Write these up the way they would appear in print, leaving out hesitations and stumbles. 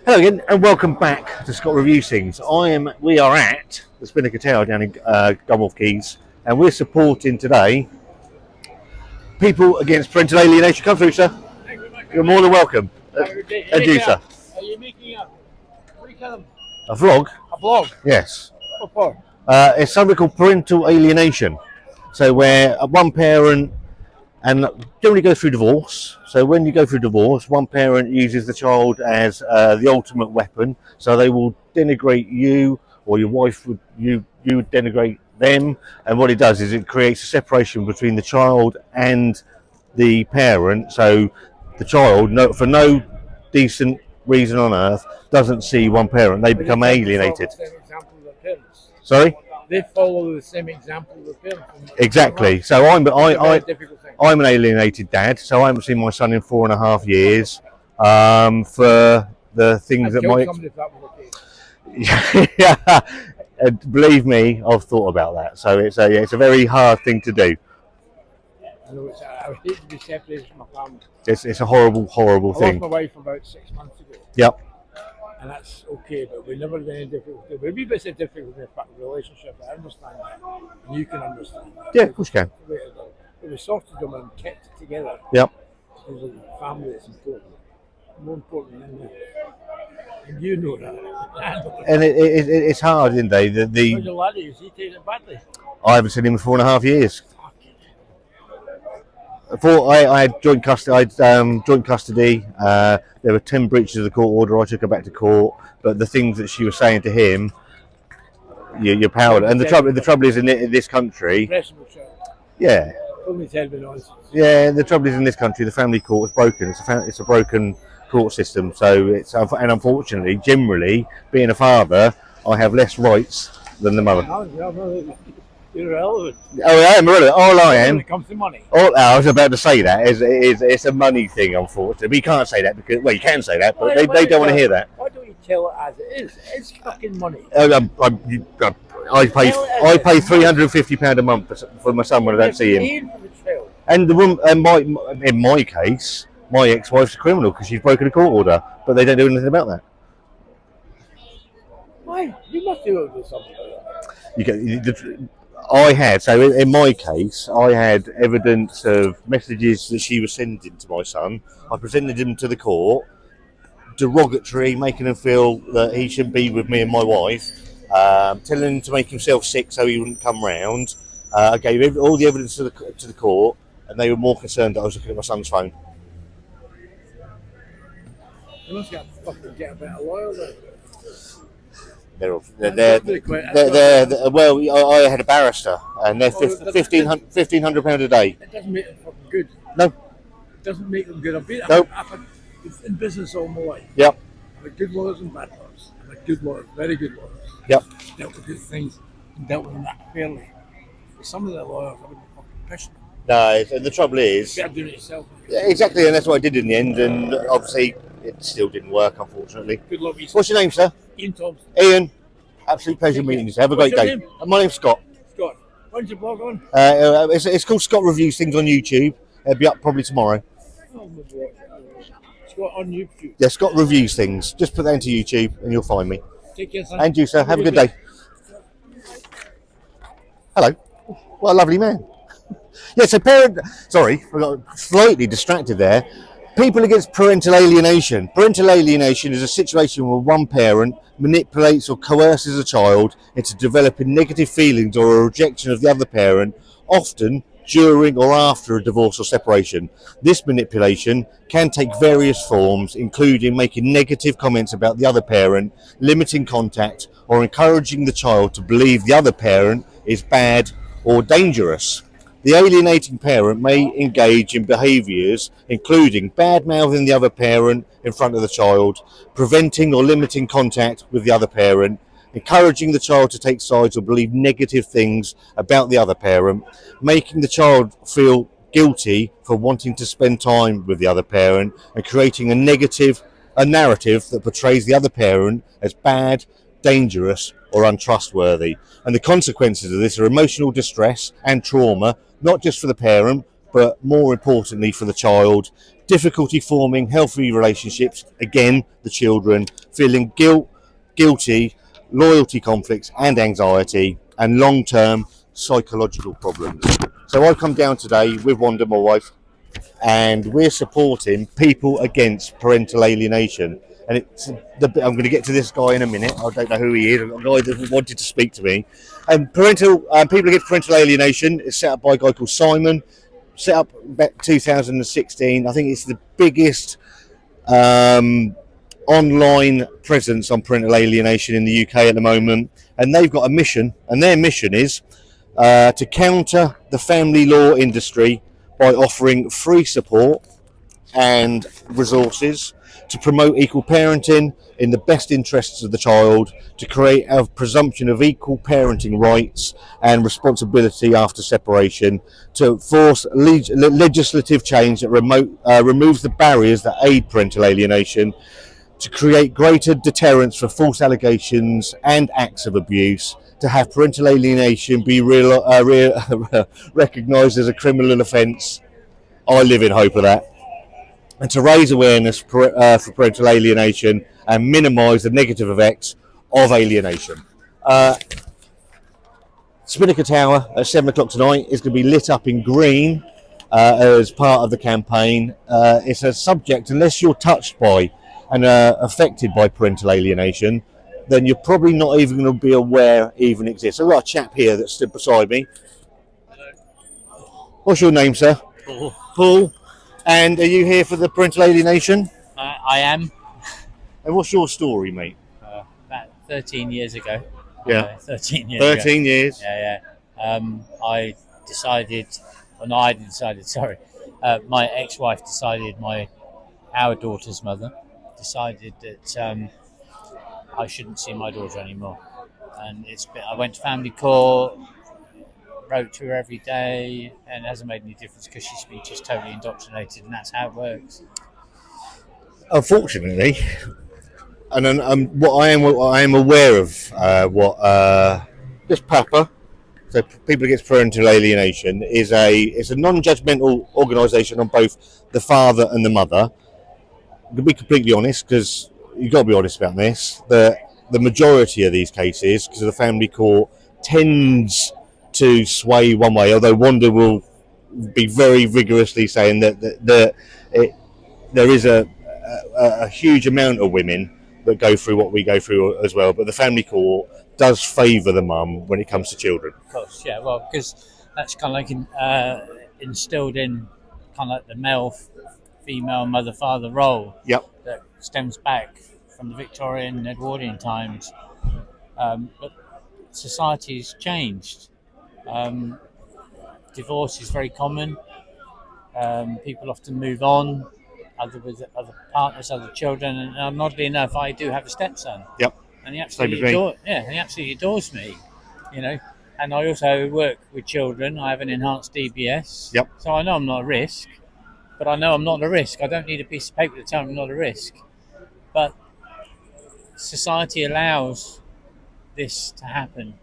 Hello again, and welcome back to Scott Reviews Things. We are at the SPINNAKER TOWER down in Gunwharf Quays, and we're supporting today people against parental alienation. Come through, sir. You're more than welcome. And you, sir. Are you making a curriculum? A vlog? A blog? Yes. What for? It's something called parental alienation. So where one parent and generally go through divorce. So when you go through divorce, one parent uses the child as the ultimate weapon. So they will denigrate you, or your wife would you would denigrate them. And what it does is it creates a separation between the child and the parent. So the child, for no decent reason on earth, doesn't see one parent. They become alienated. Sorry? They follow the same example of the parents. Exactly. So I'm an alienated dad, so I haven't seen my son in 4.5 years for the things that my yeah, believe me, I've thought about that. So it's a very hard thing to do. I hate to be separated from my family. It's a horrible thing. I lost my wife about 6 months ago. Yep. And that's okay, but we never had any difficulty. We'd be a bit difficult in a relationship. I understand that, and you can understand that. Yeah, of course you can. But we sorted them and kept it together. Yep. Because of the family is important. More important than that. And you know that. And it's hard, isn't they? How's your laddie? Is he taking it badly? I haven't seen him in 4.5 years. I had joint custody. Joint custody. There were 10 breaches of the court order. I took her back to court, but the things that she was saying to him, you're powerless. And the trouble is in this country. Yeah. Yeah. The trouble is in this country, the family court is broken. It's a broken court system. So and unfortunately, generally, being a father, I have less rights than the mother. You're irrelevant. Oh, I am irrelevant. All I am. When it comes to money. I was about to say that. It's a money thing, unfortunately. But you can't say that because, well, you can say that, but they don't want to hear that. Why don't you tell it as it is? It's fucking money. I pay £350 a month for my son when I don't see him. And the woman, in my case, my ex-wife's a criminal because she's broken a court order, but they don't do anything about that. Why? You must do something like that. I had, so in my case, I had evidence of messages that she was sending to my son. I presented him to the court, derogatory, making him feel that he shouldn't be with me and my wife, telling him to make himself sick so he wouldn't come round. I gave all the evidence to the court, and they were more concerned that I was looking at my son's phone. You must get a better lawyer then. Well, I had a barrister, and they're £1,500 a day. It doesn't make them fucking good. No. It doesn't make them good. I've been in business all my life. Yep. I've had good lawyers and bad lawyers. I've had good lawyers, very good lawyers. Yep. Dealt with good things and dealt with them that fairly. But some of the lawyers, I wouldn't fucking push them. No, and the trouble is... You better do it yourself. Yeah, exactly, and that's what I did in the end, and obviously it still didn't work, unfortunately. Good luck. What's your name, sir? Ian Thompson. Ian, absolute pleasure meeting you. Have a great day. My name's Scott. Scott, when's your blog on? It's called Scott Reviews Things on YouTube. It'll be up probably tomorrow. Scott on YouTube. Yeah, Scott Reviews Things. Just put that into YouTube and you'll find me. Take care, son. And you, sir. Have a good day. Hello. What a lovely man. Yeah, so I got slightly distracted there. People against parental alienation. Parental alienation is a situation where one parent manipulates or coerces a child into developing negative feelings or a rejection of the other parent, often during or after a divorce or separation. This manipulation can take various forms, including making negative comments about the other parent, limiting contact, or encouraging the child to believe the other parent is bad or dangerous. The alienating parent may engage in behaviours including bad-mouthing the other parent in front of the child, preventing or limiting contact with the other parent, encouraging the child to take sides or believe negative things about the other parent, making the child feel guilty for wanting to spend time with the other parent, and creating a narrative that portrays the other parent as bad, dangerous, or untrustworthy. And the consequences of this are emotional distress and trauma, not just for the parent, but more importantly for the child, difficulty forming healthy relationships, again, the children, feeling guilty, loyalty conflicts and anxiety, and long-term psychological problems. So I've come down today with Wanda, my wife, and we're supporting people against parental alienation. And I'm going to get to this guy in a minute. I don't know who he is. A guy that wanted to speak to me. And people against parental alienation is set up by a guy called Simon. Set up back 2016. I think it's the biggest online presence on parental alienation in the UK at the moment. And they've got a mission, and their mission is to counter the family law industry by offering free support and resources to promote equal parenting in the best interests of the child, to create a presumption of equal parenting rights and responsibility after separation, to force legislative change that removes the barriers that aid parental alienation, to create greater deterrence for false allegations and acts of abuse, to have parental alienation be recognised as a criminal offence. I live in hope of that. And to raise awareness for parental alienation and minimise the negative effects of alienation. SPINNAKER TOWER at 7 o'clock tonight is going to be lit up in green as part of the campaign. It's a subject, unless you're touched by and affected by parental alienation, then you're probably not even going to be aware it even exists. I've got a chap here that stood beside me. What's your name, sir? Paul. Paul. And are you here for the parental alienation? I am. And what's your story, mate? About 13 years ago. Yeah. 13 years 13 years. Yeah. I decided, well, no, I didn't decide, sorry. My ex-wife decided, our daughter's mother decided that I shouldn't see my daughter anymore. And I went to family court, wrote to her every day, and it hasn't made any difference because she's been just totally indoctrinated, and that's how it works. Unfortunately, and what I am aware of, this PAPA, so People Against Parental Alienation, it's a non-judgmental organisation on both the father and the mother. To be completely honest, because you've got to be honest about this, the majority of these cases, because of the family court, tends to sway one way, although Wanda will be very vigorously saying that there is a huge amount of women that go through what we go through as well, but the family court does favour the mum when it comes to children. Of course, yeah, well, because that's kind of like instilled in kind of like the male-female mother-father role. Yep. That stems back from the Victorian and Edwardian times. But society's changed. Divorce is very common. People often move on, either with other partners, other children, and oddly enough, I do have a stepson. Yep. And he absolutely adores me, you know. And I also work with children. I have an enhanced DBS. Yep. So I know I'm not a risk, but I know I'm not a risk. I don't need a piece of paper to tell me I'm not a risk. But society allows this to happen,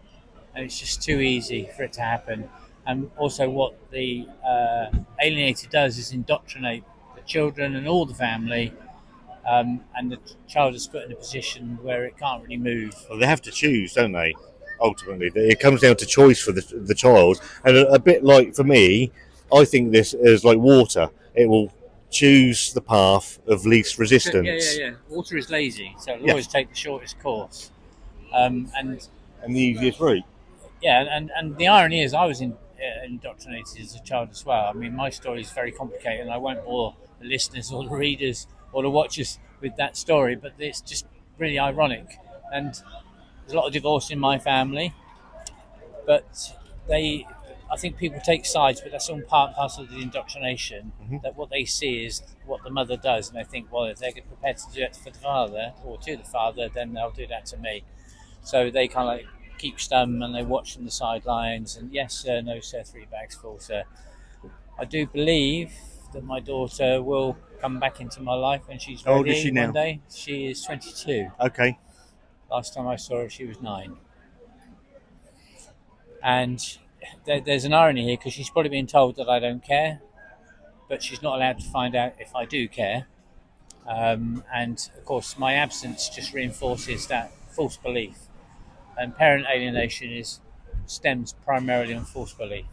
and it's just too easy for it to happen. And also what the alienator does is indoctrinate the children and all the family, and the child is put in a position where it can't really move. Well, they have to choose, don't they? Ultimately, it comes down to choice for the child, and a bit like for me, I think this is like water. It will choose the path of least resistance. Yeah. Water is lazy, so it'll always take the shortest course, and the easiest route. Yeah, and the irony is, I was indoctrinated as a child as well. I mean, my story is very complicated, and I won't bore the listeners or the readers or the watchers with that story, but it's just really ironic. And there's a lot of divorce in my family, but I think people take sides, but that's all part and parcel of the indoctrination. Mm-hmm. That what they see is what the mother does, and they think, well, if they're prepared to do it for the father or to the father, then they'll do that to me. So they kind of like keep stum and they watch from the sidelines. And yes, sir, no, sir, 3 bags full, sir. I do believe that my daughter will come back into my life when she's ready. How old is she now? One day. She is 22. Okay. Last time I saw her, she was 9. And there's an irony here, because she's probably been told that I don't care, but she's not allowed to find out if I do care. And of course, my absence just reinforces that false belief. And parent alienation stems primarily on false belief.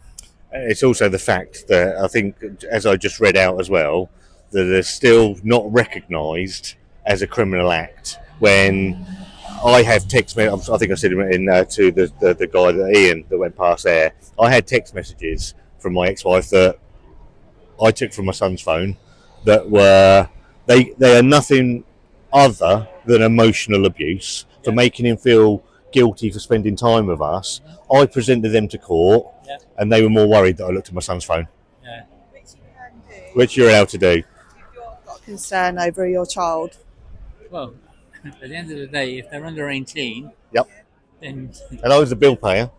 It's also the fact that I think, as I just read out as well, that it's still not recognised as a criminal act when I have text messages. I think I said it to the guy, Ian, that went past there. I had text messages from my ex-wife that I took from my son's phone that were they are nothing other than emotional abuse for making him feel guilty for spending time with us. I presented them to court, and they were more worried that I looked at my son's phone. Yeah. Which you can do. Which you're allowed to do. If you've got concern over your child. Well, at the end of the day, if they're under 18, Yep. then And I was the bill payer.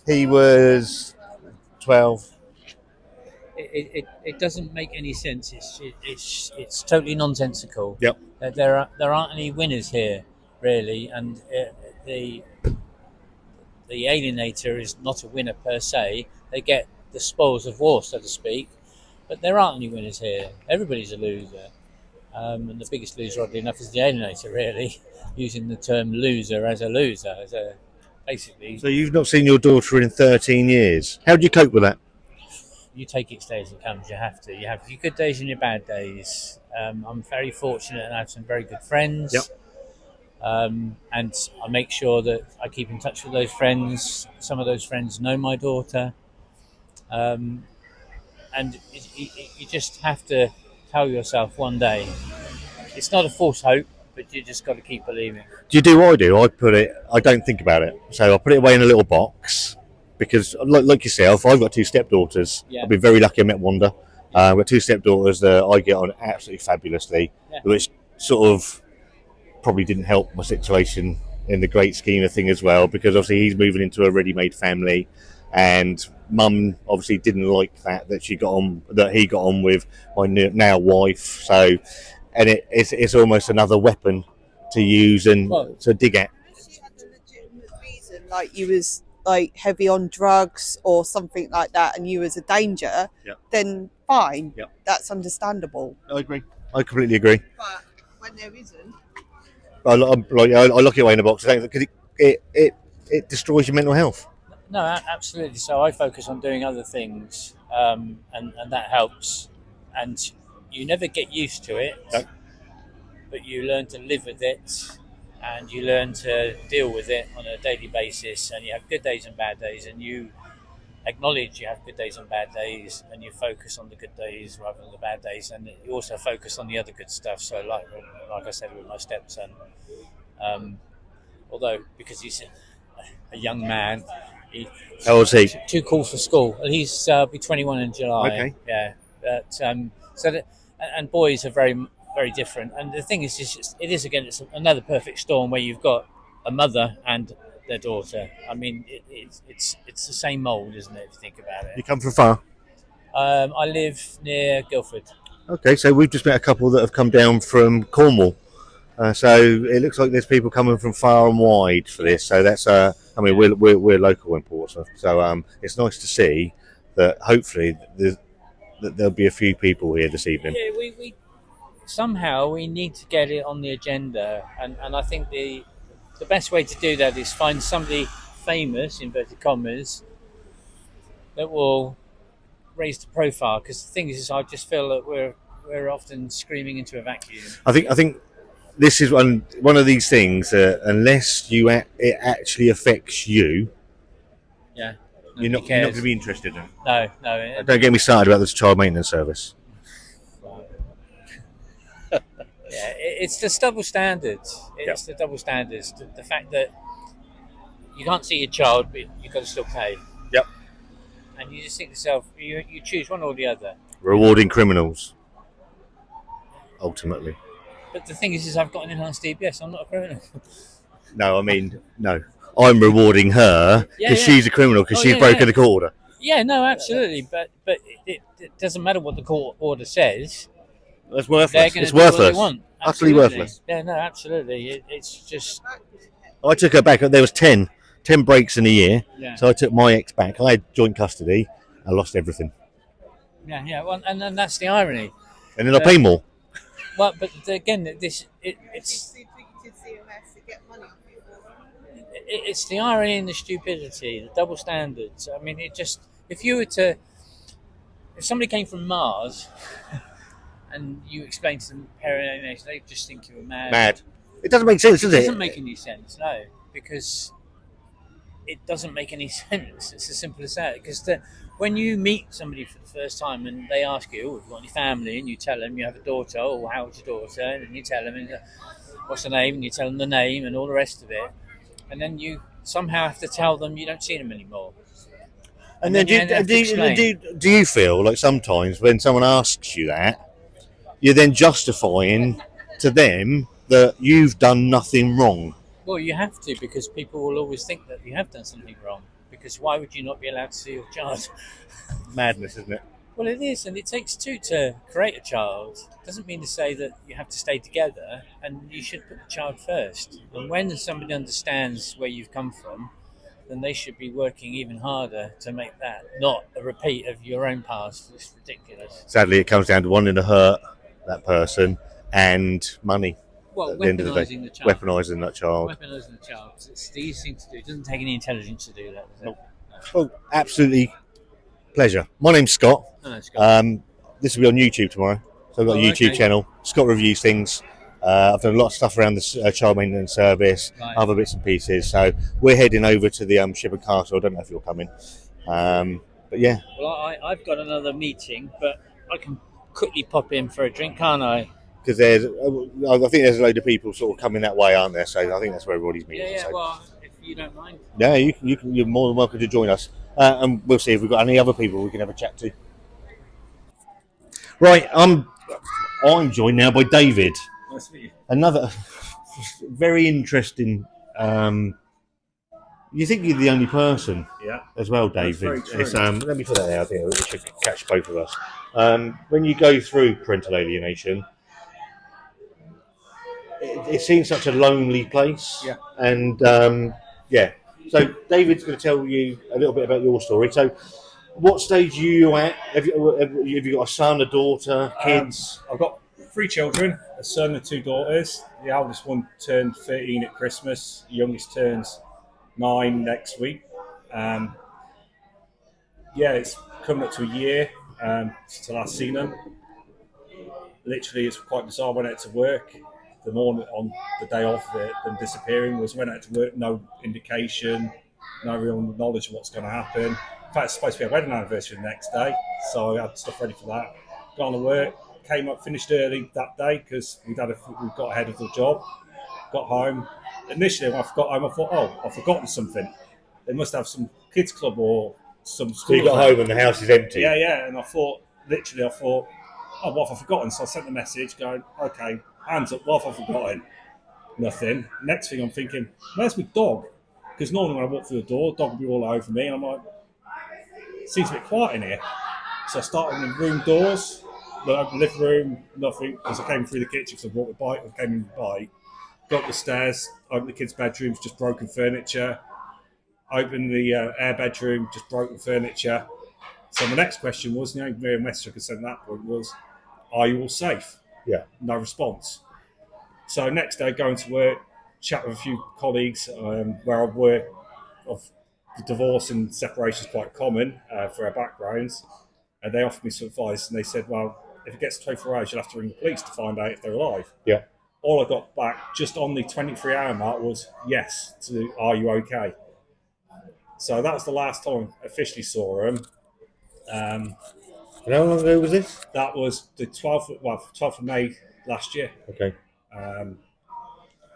He was 12. it doesn't make any sense. It's totally nonsensical. Yep. There aren't any winners here, really, and the alienator is not a winner per se. They get the spoils of war, so to speak, but there aren't any winners here. Everybody's a loser, and the biggest loser, oddly enough, is the alienator. Really, using the term loser as a loser, basically. So you've not seen your daughter in 13 years. How do you cope with that? You take each day as it comes. You have to. You have your good days and your bad days. I'm very fortunate and I have some very good friends. Yep. And I make sure that I keep in touch with those friends. Some of those friends know my daughter. And you just have to tell yourself one day, it's not a false hope, but you just got to keep believing. Do you do what I do? I don't think about it. So I put it away in a little box because, like yourself, I've got two stepdaughters. Yeah. I've been very lucky I met Wanda. I've got two stepdaughters that I get on absolutely fabulously, which sort of probably didn't help my situation in the great scheme of thing as well, because obviously he's moving into a ready-made family, and Mum obviously didn't like that he got on with my now wife. So, and it's almost another weapon to use and to dig at. If she had a legitimate reason, like you was like heavy on drugs or something like that, and you was a danger, then fine, that's understandable. I agree. I completely agree. But when there isn't, I lock it away in a box because it destroys your mental health. No, absolutely. So I focus on doing other things, and that helps. And you never get used to it, but you learn to live with it, and you learn to deal with it on a daily basis. And you have good days and bad days, and you acknowledge you have good days and bad days, and you focus on the good days rather than the bad days, and you also focus on the other good stuff. So like I said with my stepson, although because he's a young man, how old is he? Too cool for school. He's be 21 in July. Okay. Yeah. But, and boys are very, very different. And the thing is, it's another perfect storm where you've got a mother and their daughter. I mean, it's the same mould, isn't it? If you think about it. You come from far? I live near Guildford. Okay, so we've just met a couple that have come down from Cornwall. So it looks like there's people coming from far and wide for this. So that's I mean, we're local in Portsmouth, so it's nice to see that. Hopefully, that there'll be a few people here this evening. Yeah, we somehow we need to get it on the agenda, and I think the best way to do that is find somebody famous, inverted commas, that will raise the profile. Because the thing is, I just feel that we're often screaming into a vacuum. I think this is one of these things. Unless it actually affects you, you're not going to be interested in it. No. Don't get me started about this child maintenance service. Yeah, it's the double standards. It's the double standards. The fact that you can't see your child, but you've got to still pay. Yep. And you just think to yourself, you choose one or the other. Rewarding criminals, ultimately. But the thing is I've got an enhanced DBS. I'm not a criminal. No, I mean, no. I'm rewarding her because she's a criminal because she's broken the court order. Yeah, no, absolutely. But it doesn't matter what the court order says. That's worthless. It's worthless. Utterly worthless. Yeah, no, absolutely. It's just. I took her back. There was 10 breaks in a year. Yeah. So I took my ex back. I had joint custody. I lost everything. Yeah. Well, and that's the irony. And then I pay more. Well, but again, it's it's the irony and the stupidity, the double standards. I mean, if you were to if somebody came from Mars and you explained to them parental alienation, they just think you were mad. Mad. It doesn't make sense, does it? It doesn't make any sense, no, because it doesn't make any sense. It's as simple as that. Because when you meet somebody for the first time and they ask you, "Oh, have you got any family?" and you tell them you have a daughter, "Oh, how's your daughter?" and you tell them, "What's her name?" and you tell them the name and all the rest of it, and then you somehow have to tell them you don't see them anymore. And then do you feel like sometimes when someone asks you that, you're then justifying to them that you've done nothing wrong? Well, you have to, because people will always think that you have done something wrong. Because why would you not be allowed to see your child? Madness, isn't it? Well, it is, and it takes two to create a child. It doesn't mean to say that you have to stay together, and you should put the child first. And when somebody understands where you've come from, then they should be working even harder to make that not a repeat of your own past. It's ridiculous. Sadly, it comes down to wanting to hurt that person and money. Well, at the end of the day, weaponising the child. Weaponising that child. Weaponising the child. It's the easy thing to do. It doesn't take any intelligence to do that, does it? Nope. Well, absolutely pleasure. My name's Scott. Hello, Scott. This will be on YouTube tomorrow. So I've got a YouTube channel. Scott reviews things. I've done a lot of stuff around the child maintenance service, other bits and pieces. So we're heading over to the Shepherd Castle. I don't know if you're coming. But yeah. Well, I've got another meeting, but I can quickly pop in for a drink, can't I? Because I think there's a load of people sort of coming that way, aren't there? So I think that's where everybody's meeting. Yeah, so. well, if you don't mind. Yeah, you're more than welcome to join us. And we'll see if we've got any other people we can have a chat to. Right, I'm joined now by David. Nice to meet you. Another very interesting. You think you're the only person, as well, David. It's, let me put that there. I think we should catch both of us. When you go through parental alienation, it seems such a lonely place. Yeah. And so David's going to tell you a little bit about your story. So, what stage are you at? Have you got a son, a daughter, kids? I've got 3 children, a son and 2 daughters. The eldest one turned 13 at Christmas. The youngest turns 9 next week. It's coming up to a year since I last seen them. Literally, it's quite bizarre. I went out to work the morning on the day of them disappearing. Went out to work, no indication, no real knowledge of what's going to happen. In fact, it's supposed to be a wedding anniversary the next day, so I had stuff ready for that. Got on to work, came up, finished early that day because we got ahead of the job. Got home. Initially, when I got home, I thought, I've forgotten something. They must have some kids club or some school. So you got home and the house is empty. Yeah, and I thought, what have I forgotten? So I sent the message going, okay, hands up, what have I forgotten? Nothing. Next thing I'm thinking, where's my dog? Because normally when I walk through the door, the dog will be all over me, and I'm like, seems a bit quiet in here. So I started in the room doors, the living room, nothing, because I came through the kitchen because I brought the bike, I came in the bike, got up the stairs, opened the kids' bedrooms, just broken furniture, opened the air bedroom, just broken furniture. So my next question was, the only message I could send at that point was, are you all safe? Yeah. No response. So next day, going to work, chat with a few colleagues where I work. Divorce and separation is quite common for our backgrounds. And they offered me some advice, and they said, well, if it gets 24 hours, you'll have to ring the police to find out if they're alive. Yeah. All I got back just on the 23-hour mark was yes to are you okay? So that was the last time I officially saw them. And how long ago was this? That was the 12th of May last year. Okay.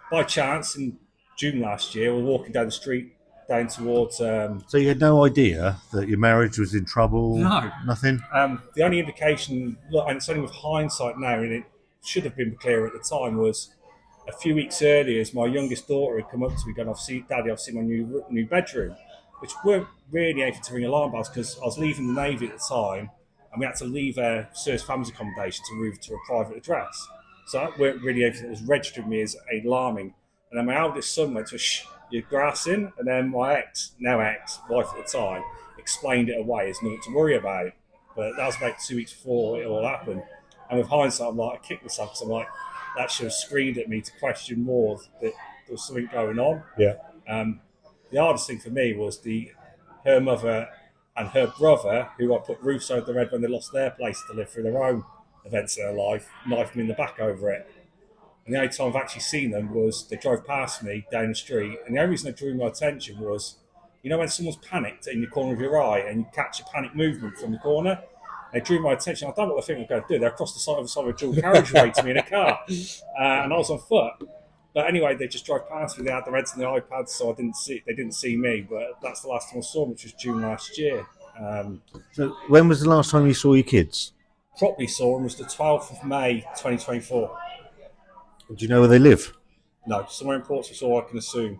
By chance, in June last year, we were walking down the street down towards... So you had no idea that your marriage was in trouble? No. Nothing? The only indication, and it's only with hindsight now, and it should have been clear at the time, was a few weeks earlier, as my youngest daughter had come up to me going, Daddy, I've seen my new bedroom, which weren't really anything to ring alarm bells because I was leaving the Navy at the time, and we had to leave our service families accommodation to move to a private address. So that weren't really anything that was registered with me as alarming. And then my eldest son went to you're grassing, and then my ex-wife at the time explained it away as nothing to worry about. But that was about 2 weeks before it all happened. And with hindsight, I'm like, I kicked myself because I'm like, that should have screamed at me to question more that there was something going on. Yeah. The hardest thing for me was her mother and her brother, who I put roofs over their head when they lost their place to live through their own events in their life, knifed me in the back over it. And the only time I've actually seen them was they drove past me down the street. And the only reason they drew my attention was, you know, when someone's panicked in the corner of your eye and you catch a panic movement from the corner, they drew my attention. I don't know what they think I'm going to do. They crossed the side of a dual carriageway to me in a car. And I was on foot. But anyway, they just drove past me. They had their heads in the iPads, so they didn't see me. But that's the last time I saw them, which was June last year. So when was the last time you saw your kids? Properly saw them was the 12th of May, 2024. Do you know where they live? No, somewhere in Portsmouth, all I can assume.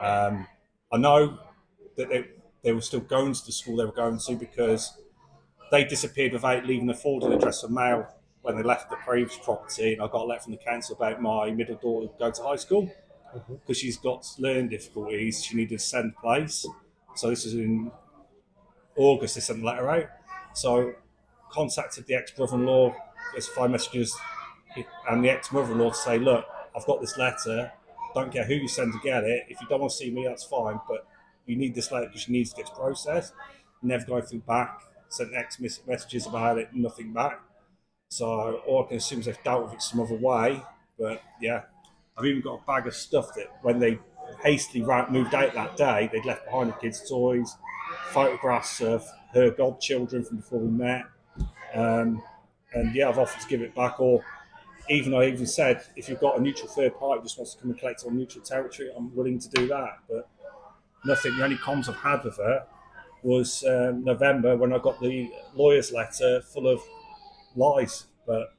I know that they were still going to the school they were going to because they disappeared without leaving a forwarding address for mail when they left the previous property. And I got a letter from the council about my middle daughter going to high school because she's got learning difficulties. She needed a send place. So this is in August, they sent the letter out. So contacted the ex-brother-in-law, there's 5 messages, and the ex-mother-in-law to say, look, I've got this letter, don't care who you send to get it, if you don't want to see me, that's fine, but you need this letter because she needs to get processed. Never got anything back, sent messages about it, nothing back. So all I can assume is they've dealt with it some other way, but yeah. I've even got a bag of stuff that when they hastily moved out that day, they'd left behind the kids' toys, photographs of her godchildren from before we met. And yeah, I've offered to give it back, or I even said, if you've got a neutral third party just wants to come and collect on neutral territory, I'm willing to do that. But nothing. The only comms I've had with her was November when I got the lawyer's letter full of lies. But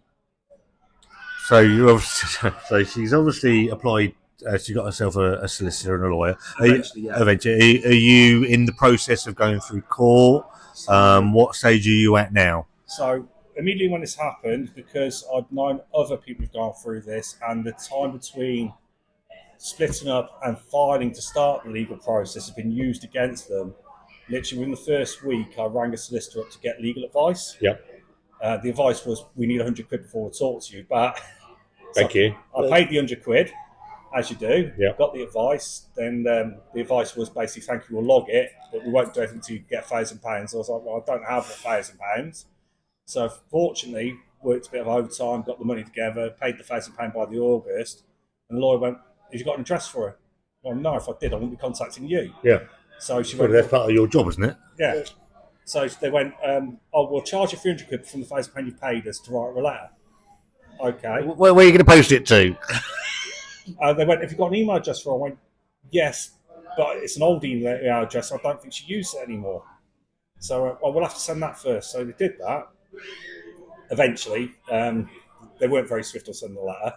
So so she's obviously applied. She got herself a solicitor and a lawyer. Eventually, yeah. Eventually, are you in the process of going through court? What stage are you at now? So immediately when this happened, because I'd known other people who've gone through this, and the time between splitting up and filing to start the legal process has been used against them. Literally within the first week, I rang a solicitor up to get legal advice. Yep. The advice was, we need 100 quid before we talk to you. But Thank you. I paid the 100 quid, as you do. Yep. Got the advice. Then the advice was basically, thank you, we'll log it, but we won't do anything until you get £1,000. I was like, well, I don't have £1,000. So fortunately, worked a bit of overtime, got the money together, paid the £1,000 by the August, and the lawyer went, have you got an address for it? Well, no, if I did, I wouldn't be contacting you. Yeah. So she Well, went, that's part of your job, isn't it? yeah. So they went, we'll charge you 300 quid from the £1,000 you paid us to write a letter. Okay. Where are you going to post it to? They went, have you got an email address for it? I went, yes, but it's an old email address. I don't think she uses it anymore. So we'll have to send that first. So they did that. Eventually, they weren't very swift on sending the letter.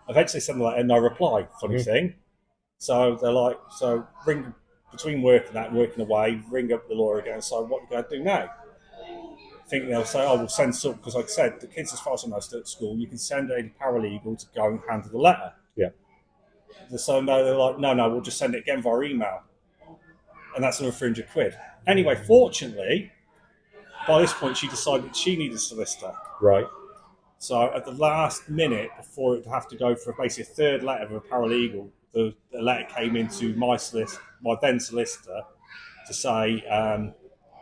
Eventually, send the letter, and no reply. Funny thing. So they're like, so ring between work and that, working away, ring up the lawyer again. So what are you going to do now? Think they'll say, oh, we'll send some, because like I said, the kids, as far as I know, still at school. You can send a paralegal to go and handle the letter. Yeah. So no, they're like, no, we'll just send it again via email, and that's another 300 quid. Anyway, fortunately, by this point, she decided she needed a solicitor. Right. So at the last minute, before it would have to go for basically a third letter of a paralegal, the letter came into my then solicitor, to say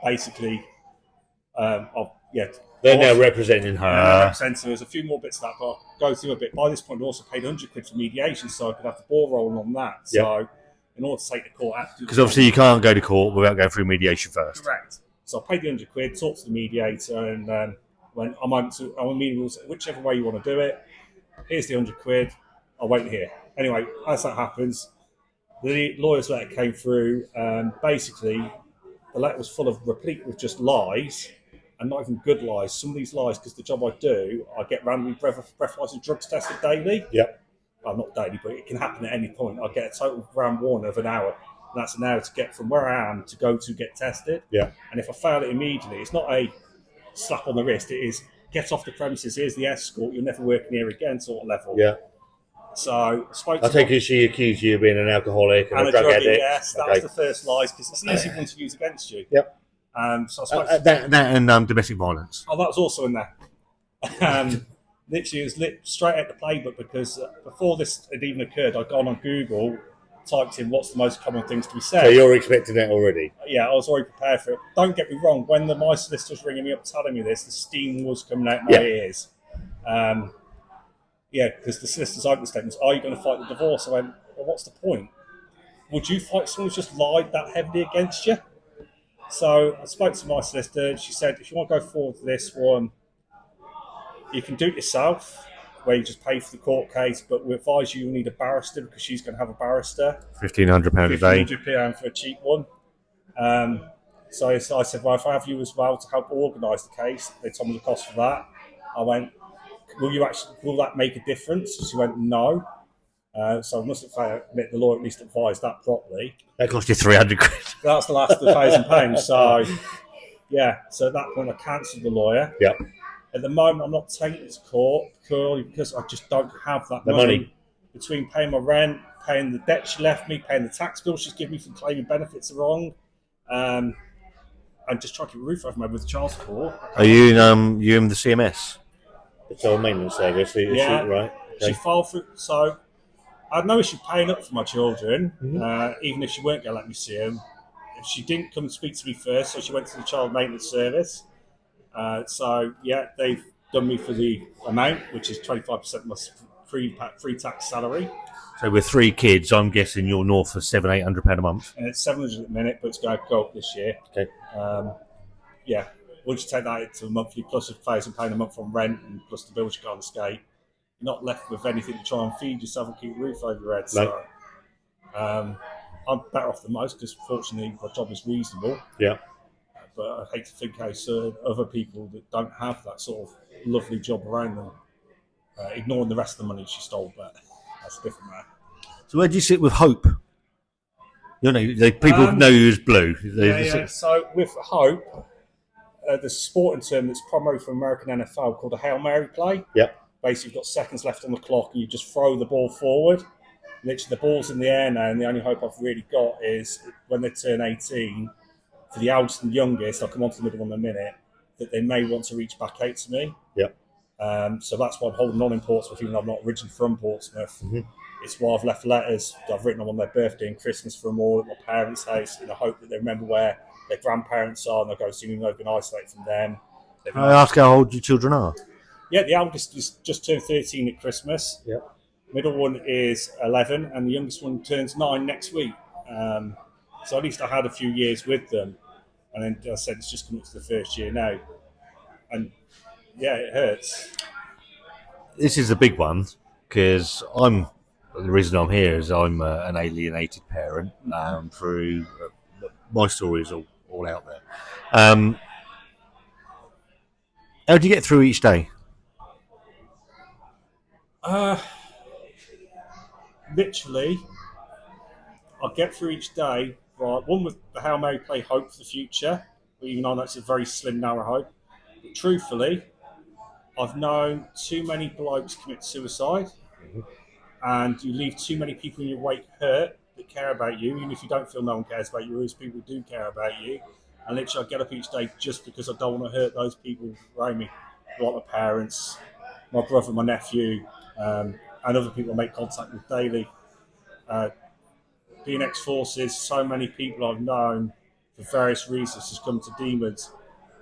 basically, They're now representing her. There's a few more bits of that, but I'll go through a bit. By this point, I also paid 100 quid for mediation, so I could have the ball rolling on that. So in order to take the court, because obviously you can't go to court without going through mediation first. Correct. So I paid the 100 quid, talked to the mediator, and went, I'm amenable to whichever way you want to do it. Here's the 100 quid. I'll wait here. Anyway, as that happens, the lawyer's letter came through. Basically, the letter was replete with just lies, and not even good lies. Some of these lies, because the job I do, I get randomly breathalyzed and drugs tested daily. Yep. Well, not daily, but it can happen at any point. I get a total ground warning of an hour. And that's an hour to get from where I am to go to get tested. Yeah. And if I fail it immediately, it's not a slap on the wrist. It is, get off the premises, here's the escort, you're never working here again sort of level. Yeah. So I take it she accused you of being an alcoholic and a drug addict. Yes, that was the first lies, because it's an easy one to use against you. Yep. So I spoke that and domestic violence. Oh, that was also in there. Literally, it was straight at the playbook because before this had even occurred, I'd gone on Google, typed in what's the most common things to be said. So you're expecting that already? Yeah, I was already prepared for it. Don't get me wrong, when my solicitor was ringing me up telling me this, the steam was coming out my ears. Because the solicitor's opening statements, are you going to fight the divorce? I went, well, what's the point? Would you fight someone who's just lied that heavily against you? So I spoke to my solicitor. She said, if you want to go forward with this one, you can do it yourself, where you just pay for the court case, but we advise you need a barrister because she's going to have a barrister. £1,500 a day. £1,500 for a cheap one. So I said, well, if I have you as well to help organise the case, they told me the cost for that. I went, will that make a difference? She went, no. So I must admit the law at least advised that properly. That cost you 300 quid. That's the last of the £1,000. So, so at that point I cancelled the lawyer. Yeah. At the moment, I'm not taking it to court purely because I just don't have that money. Between paying my rent, paying the debt she left me, paying the tax bill she's given me for claiming benefits are wrong, and just trying to keep a roof over my head with child support. Are you in the CMS? The Child Maintenance Service, yeah. Right. Okay. She filed through, so I had no issue paying up for my children, even if she weren't going to let me see them. She didn't come and speak to me first, so she went to the Child Maintenance Service. They've done me for the amount, which is 25% of my pre-tax salary. So with 3 kids, I'm guessing you're north of £700-800 a month. And it's £700 at the minute, but it's going to go up this year. Okay. Once you take that into a monthly plus £1,000 a month on rent and plus the bills you can't escape, you're not left with anything to try and feed yourself and keep a roof over your head. So, I'm better off than most because fortunately my job is reasonable. Yeah. But I hate to think how other people that don't have that sort of lovely job around them, ignoring the rest of the money she stole, but that's a different matter. So where do you sit with hope? People know you as Blue. So with hope, there's a sporting term that's primarily for American NFL called a Hail Mary play. Yep. Basically, you've got seconds left on the clock and you just throw the ball forward. Literally, the ball's in the air now, and the only hope I've really got is when they turn 18, for the eldest and youngest, I'll come on to the middle one in a minute, that they may want to reach back out to me. Yep. So that's why I'm holding on in Portsmouth, even though I'm not originally from Portsmouth. Mm-hmm. It's why I've left letters that I've written on their birthday and Christmas for them all at my parents' house in the hope that they remember where their grandparents are and they'll go see me and they've been isolated from them. I ask how old your children are? Yeah, the eldest is just turned 13 at Christmas. Yep. Middle one is 11 and the youngest one turns 9 next week. So at least I had a few years with them. And then I said it's just coming up to the first year now. And yeah, it hurts. This is a big one because the reason I'm here is I'm an alienated parent through my story is all out there. How do you get through each day? Literally, I get through each day. Right, one with the Hail Mary play, hope for the future, even though that's a very slim, narrow hope. But truthfully, I've known too many blokes commit suicide, and you leave too many people in your wake hurt that care about you, even if you don't feel no one cares about you, there's people who do care about you. And literally, I get up each day just because I don't want to hurt those people around me, like my parents, my brother, my nephew, and other people I make contact with daily. Being ex-forces, so many people I've known for various reasons has come to demons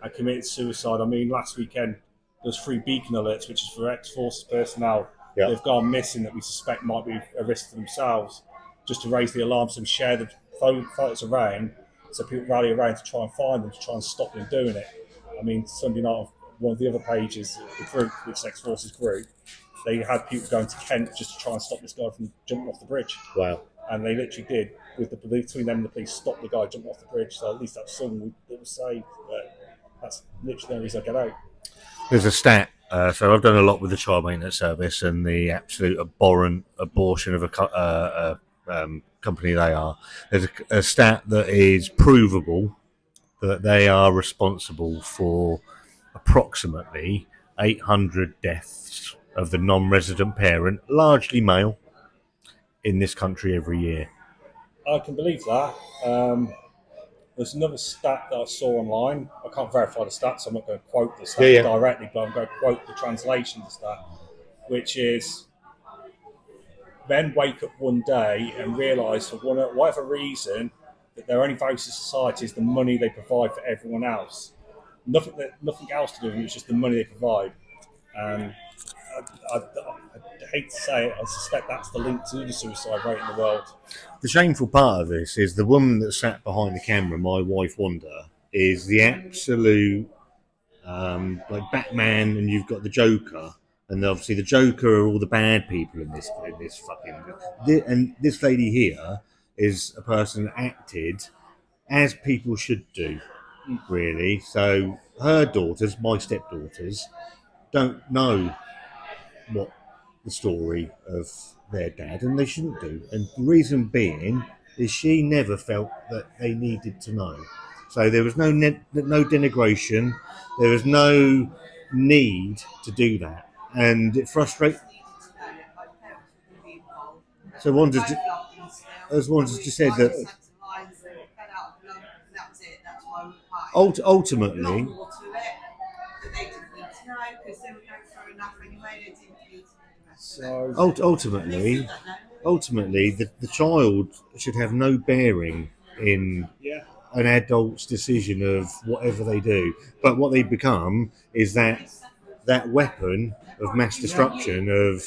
and committed suicide. I mean, last weekend there was 3 beacon alerts, which is for ex-forces personnel. Yep. They've gone missing that we suspect might be a risk to themselves, just to raise the alarms and share the photos around so people rally around to try and find them, to try and stop them doing it. I mean, Sunday night, one of the other pages, the group, this ex-forces group, they had people going to Kent just to try and stop this guy from jumping off the bridge. Wow. And they literally did, between them and the police, stop the guy jumping off the bridge. So at least that's someone that was saved. But that's literally the only reason I get out. There's a stat. So I've done a lot with the Child Maintenance Service and the absolute abhorrent abortion of a company they are. There's a stat that is provable that they are responsible for approximately 800 deaths of the non-resident parent, largely male, in this country every year. I can believe that. There's another stat that I saw online. I can't verify the stat, so I'm not going to quote the stat directly, but I'm going to quote the translation of the stat, which is men wake up one day and realise for whatever reason that their only value to society is the money they provide for everyone else. Nothing else to do with it, it's just the money they provide. And I hate to say it, I suspect that's the link to the suicide rate in the world. The shameful part of this is the woman that sat behind the camera, my wife Wanda, is the absolute like Batman, and you've got the Joker, and obviously the Joker are all the bad people in this fucking. And this lady here is a person that acted as people should do, really. So her daughters, my stepdaughters, don't know what the story of their dad, and they shouldn't do. And the reason being is she never felt that they needed to know. So there was no denigration, there was no need to do that, and it frustrates. So as Wanda's just said that ultimately. So Ultimately, the child should have no bearing in an adult's decision of whatever they do. But what they become is that weapon of mass destruction of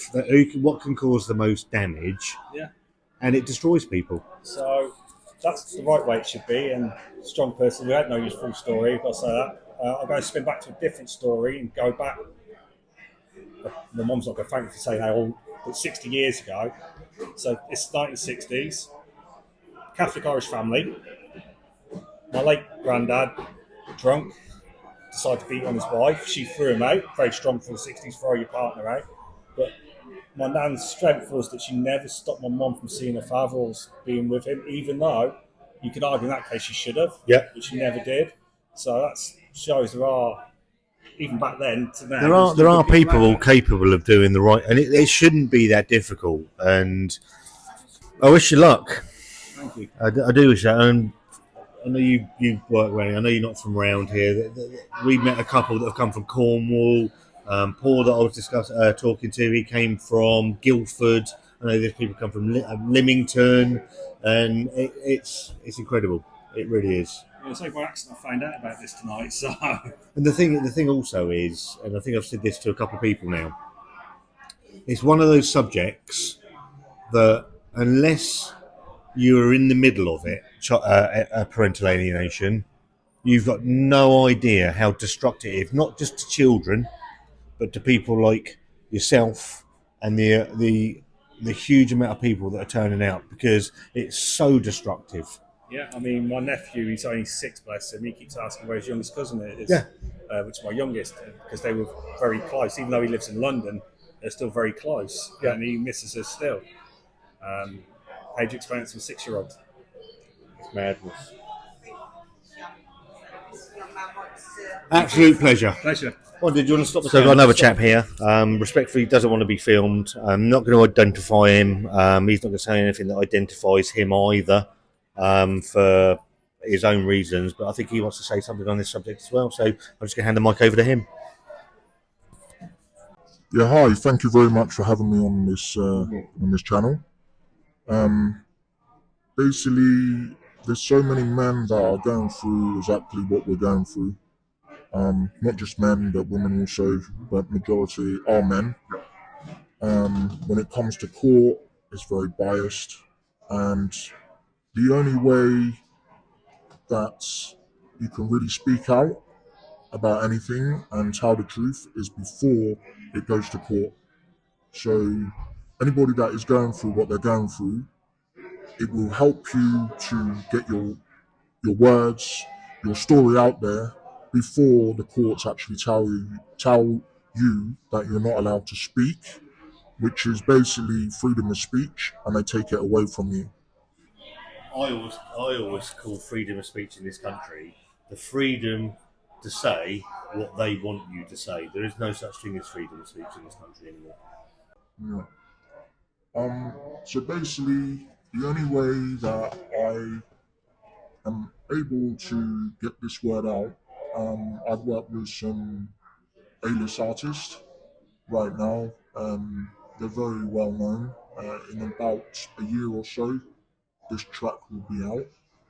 what can cause the most damage, and it destroys people. So that's the right way it should be. And strong person, we don't know your full story, but I'll say that. I'm going to spin back to a different story and go back. My mum's not going to thank me for saying how old, but 60 years ago. So it's 1960s. Catholic Irish family. My late granddad, drunk, decided to beat on his wife. She threw him out. Very strong for the 60s, throw your partner out. But my nan's strength was that she never stopped my mum from seeing her father or being with him, even though you could argue in that case she should have, but she never did. So that shows there are, even back then to now, there are people capable of doing the right, and it shouldn't be that difficult. And I wish you luck. Thank you. I do wish that. And I know you work around. I know you're not from around here. We met a couple that have come from Cornwall. Paul that I was talking to, he came from Guildford. I know there's people come from Lymington, and it's incredible. It really is. It's like by accident I found out about this tonight. So, and the thing also is, and I think I've said this to a couple of people now, it's one of those subjects that unless you're in the middle of it, parental alienation, you've got no idea how destructive, not just to children, but to people like yourself and the huge amount of people that are turning out, because it's so destructive. Yeah, I mean, my nephew, he's only 6, bless him. He keeps asking where his youngest cousin is, which is my youngest, because they were very close. Even though he lives in London, they're still very close, and he misses her still. How do you explain it to a 6-year-old? It's madness. Absolute pleasure. Pleasure. Well, did you want to stop? So I've got another chap here. Respectfully, doesn't want to be filmed. I'm not going to identify him. He's not going to say anything that identifies him either, for his own reasons. But I think he wants to say something on this subject as well. So I'm just going to hand the mic over to him. Yeah, hi. Thank you very much for having me on this channel. Basically, there's so many men that are going through exactly what we're going through. Not just men, but women also, but majority are men. When it comes to court, it's very biased, and the only way that you can really speak out about anything and tell the truth is before it goes to court. So anybody that is going through what they're going through, it will help you to get your words, your story out there before the courts actually tell you that you're not allowed to speak, which is basically freedom of speech, and they take it away from you. I always call freedom of speech in this country the freedom to say what they want you to say. There is no such thing as freedom of speech in this country anymore. Yeah. So basically, the only way that am able to get this word out. I've worked with some A-list artists right now. They're very well known. In about a year or so, this track will be out,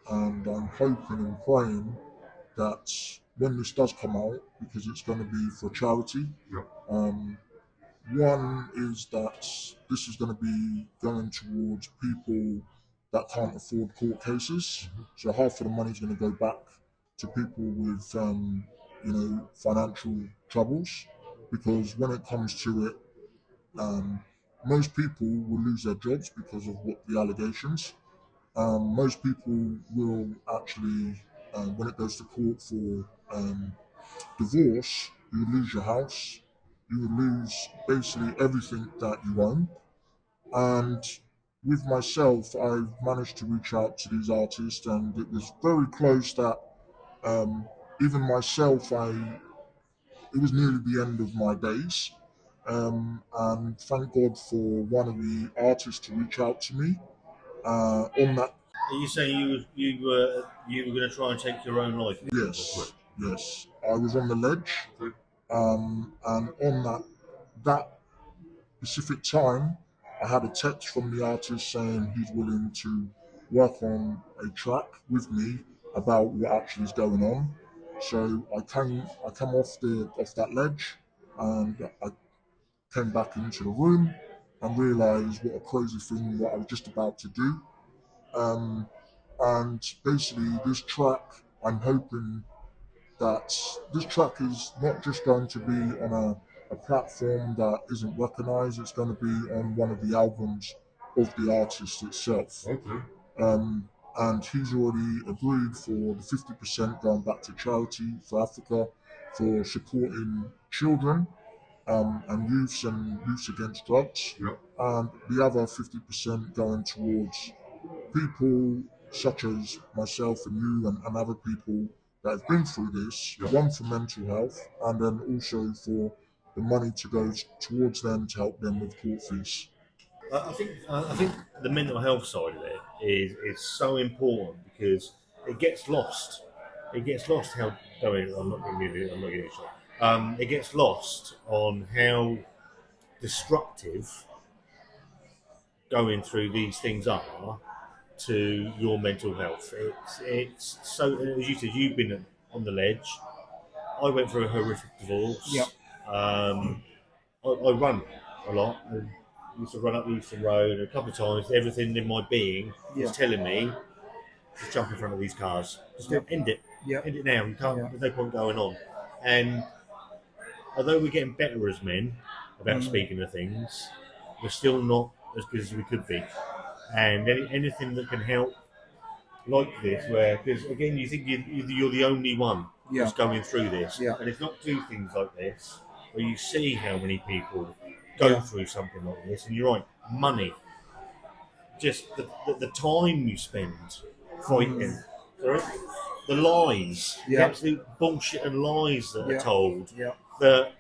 and I'm hoping and praying that when this does come out, because it's going to be for charity, one is that this is going to be going towards people that can't afford court cases. So half of the money is going to go back to people with, financial troubles. Because when it comes to it, most people will lose their jobs because of what the allegations. Most people will actually, when it goes to court for divorce, you lose your house, you lose basically everything that you own. And with myself, I've managed to reach out to these artists, and it was very close that even myself, it was nearly the end of my days. And thank God for one of the artists to reach out to me on that. Are you saying you were going to try and take your own life? Yes, yes. I was on the ledge, and on that specific time, I had a text from the artist saying he's willing to work on a track with me about what actually is going on. So I came off that ledge, and I came back into the room and realised what a crazy thing what I was just about to do. Um, and basically, this track, I'm hoping that this track is not just going to be on a platform that isn't recognized, it's going to be on one of the albums of the artist itself. Okay. And he's already agreed for the 50% going back to charity for Africa, for supporting children and youths against drugs, and the other 50% going towards people such as myself and you and other people that have been through this, one for mental health, and then also for the money to go towards them to help them with court fees. I think the mental health side of it is so important because it gets lost. It gets lost how. Sorry, I'm not going to. I'm not getting shot. It gets lost on how destructive going through these things are to your mental health. It's so, as you said, you've been on the ledge. I went through a horrific divorce. Yep. I run a lot. I used to run up the Eastern Road a couple of times. Everything in my being was telling me, just jump in front of these cars. Just end it. Yep. End it now. You can't. There's no point going on. And although we're getting better as men about speaking of things, we're still not as good as we could be. And anything that can help like this, where, because again, you think you're the only one who's going through this, and it's not do things like this, where you see how many people go through something like this, and you're right, money, just the time you spend fighting, sorry, the lies, the absolute bullshit and lies that are told, that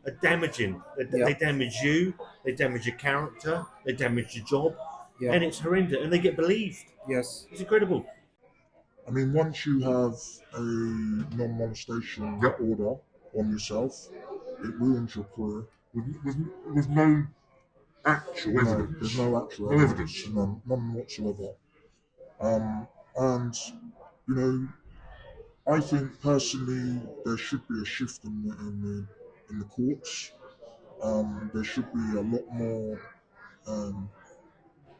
are damaging. They damage you, they damage your character, they damage your job, and it's horrendous, and they get believed. Yes. It's incredible. I mean, once you have a non-molestation order on yourself, it ruins your career. With no actual evidence. There's no actual No evidence, none whatsoever. And you know, I think personally there should be a shift in the courts. There should be a lot more.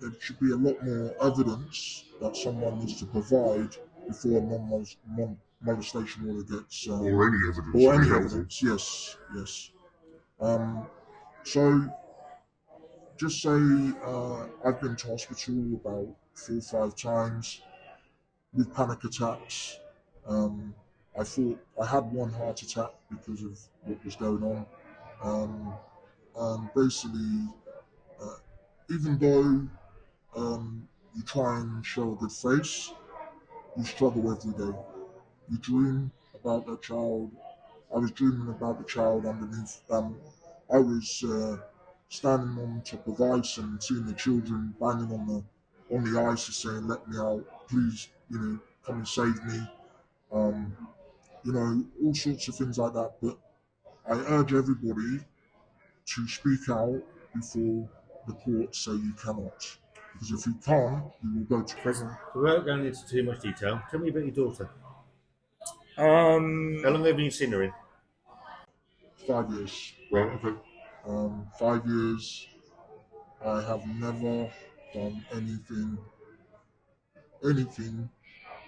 There should be a lot more evidence that someone needs to provide before a non-molestation order gets. Or any evidence. Or any evidence. Yes, yes. So just say I've been to hospital about 4 or 5 times with panic attacks. I thought I had one heart attack because of what was going on. And basically, even though you try and show a good face, you struggle every day. You dream about that child. I was dreaming about the child underneath. I was standing on top of ice and seeing the children banging on the ice and saying, "Let me out, please, come and save me. You know, all sorts of things like that. But I urge everybody to speak out before the courts say you cannot. Because if you can't, you will go to Prison. Without going into too much detail, tell me about your daughter. How Um, long have you seen her in? 5 years. Right, okay. 5 years. I have never done anything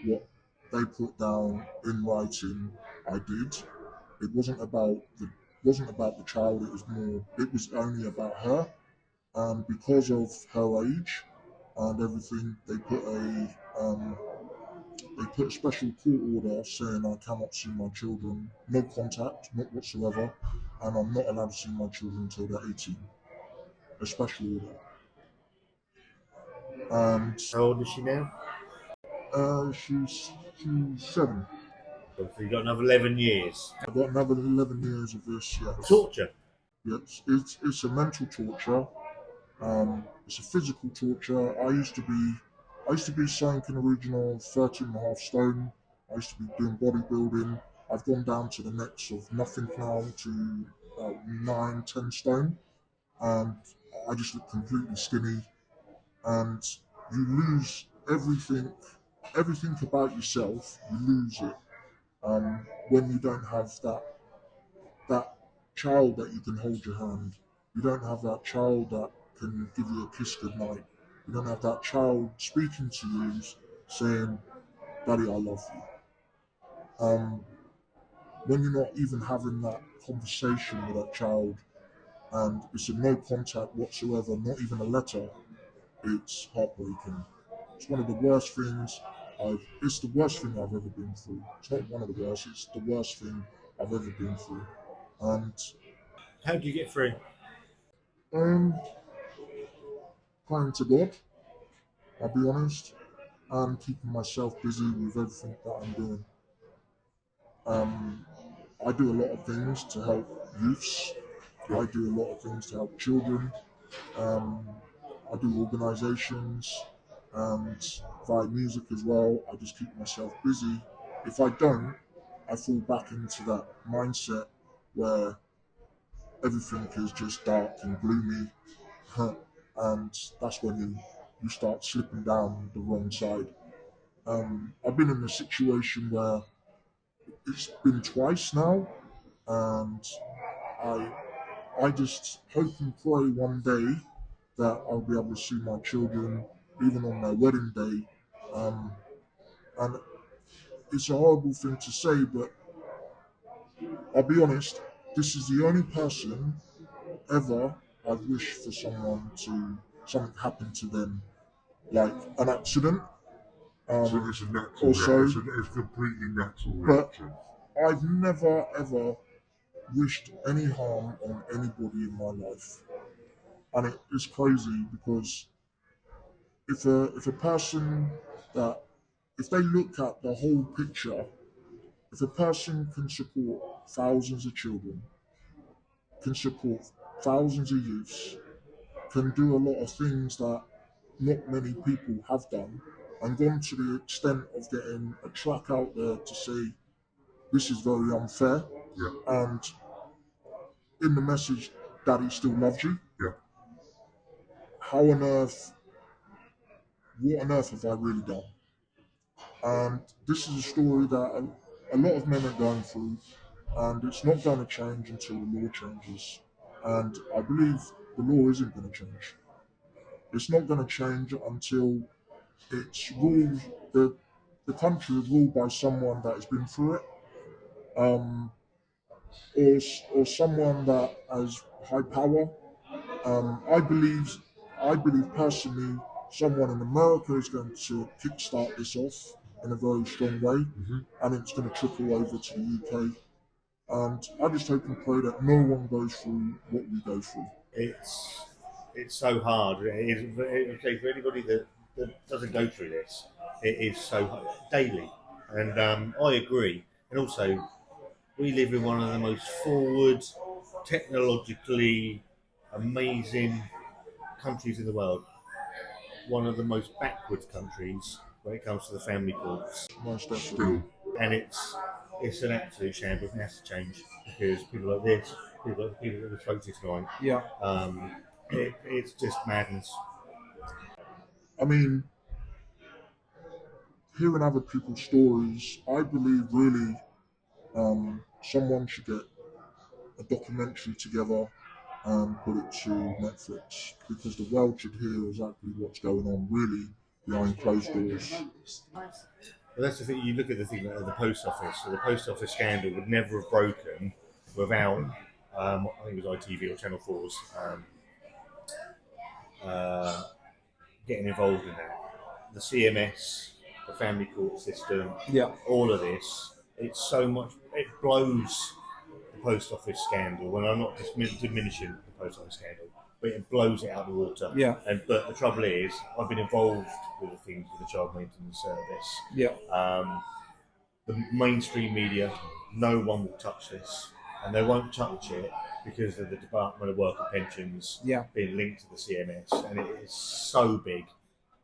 what they put down in writing. I did. It wasn't about the child. It was only about her. And because of her age and everything, they put a special court order saying I cannot see my children, no contact, not whatsoever, and I'm not allowed to see my children until they're 18. A special order. And How old is she now? she's 7. So you've got another 11 years. I've got another 11 years of this, yes. Torture. Yes, it's a mental torture. It's a physical torture. I used to be sank in a region of 13.5 stone. I used to be doing bodybuilding. I've gone down to the next of nothing now to 9, 10 stone, and I just look completely skinny. And you lose everything about yourself. You lose it when you don't have that child that you can hold your hand. You don't have that child that can give you a kiss goodnight. You don't have that child speaking to you saying, Daddy, I love you. When you're not even having that conversation with that child and it's a no contact whatsoever, not even a letter, it's heartbreaking. It's one of the worst things it's the worst thing I've ever been through. It's not one of the worst, it's the worst thing I've ever been through. And How do you get through? um praying to God, I'll be honest, and keeping myself busy with everything that I'm doing. I do a lot of things to help youths. I do a lot of things to help children. Um, I do organisations and via music as well. I just keep myself busy. If I don't, I fall back into that mindset where everything is just dark and gloomy, and that's when you start slipping down the wrong side. I've been in a situation where it's been twice now, and I I just hope and pray one day that I'll be able to see my children even on their wedding day. Um, and it's a horrible thing to say, but I'll be honest, this is the only person ever I've wished for something happen to them, like an accident. So it's a natural Also, reaction. It's a completely natural but reaction. I've never ever wished any harm on anybody in my life, and it is crazy because if a person that if they look at the whole picture, if a person can support thousands of children, can support thousands of youths, can do a lot of things that not many people have done, and gone to the extent of getting a track out there to say this is very unfair, Yeah. and in the message, Daddy still loves you. Yeah. How on earth, what on earth have I really done? And this is a story that a lot of men are going through, and it's not going to change until the law changes. And I believe the law isn't going to change. It's not going to change until it's ruled, the country is ruled by someone that has been through it, um, or someone that has high power. I believe personally, someone in America is going to kickstart this off in a very strong way, and it's going to trickle over to the UK. And I just hope and pray that no one goes through what we go through. It's so hard. For anybody that doesn't go through this, it is so hard daily. And I agree. And also, we live in one of the most forward, technologically amazing countries in the world. One of the most backward countries when it comes to the family courts. Most definitely. And it's an absolute shambles and it has to change because people like this, people that we spoke to tonight, it's just madness. I mean, hearing other people's stories, I believe really someone should get a documentary together and put it to Netflix because the world should hear exactly what's going on really behind closed doors. But that's the thing, you look at the thing like the post office. So the post office scandal would never have broken without, I think it was ITV or Channel 4's getting involved in that. The CMS, the family court system, all of this, it's so much, it blows the post office scandal. And I'm not diminishing the post office scandal, but it blows it out of the water. But the trouble is, I've been involved with the things with the child maintenance service. The mainstream media, no one will touch this, and they won't touch it because of the Department of Work and Pensions being linked to the CMS, and it is so big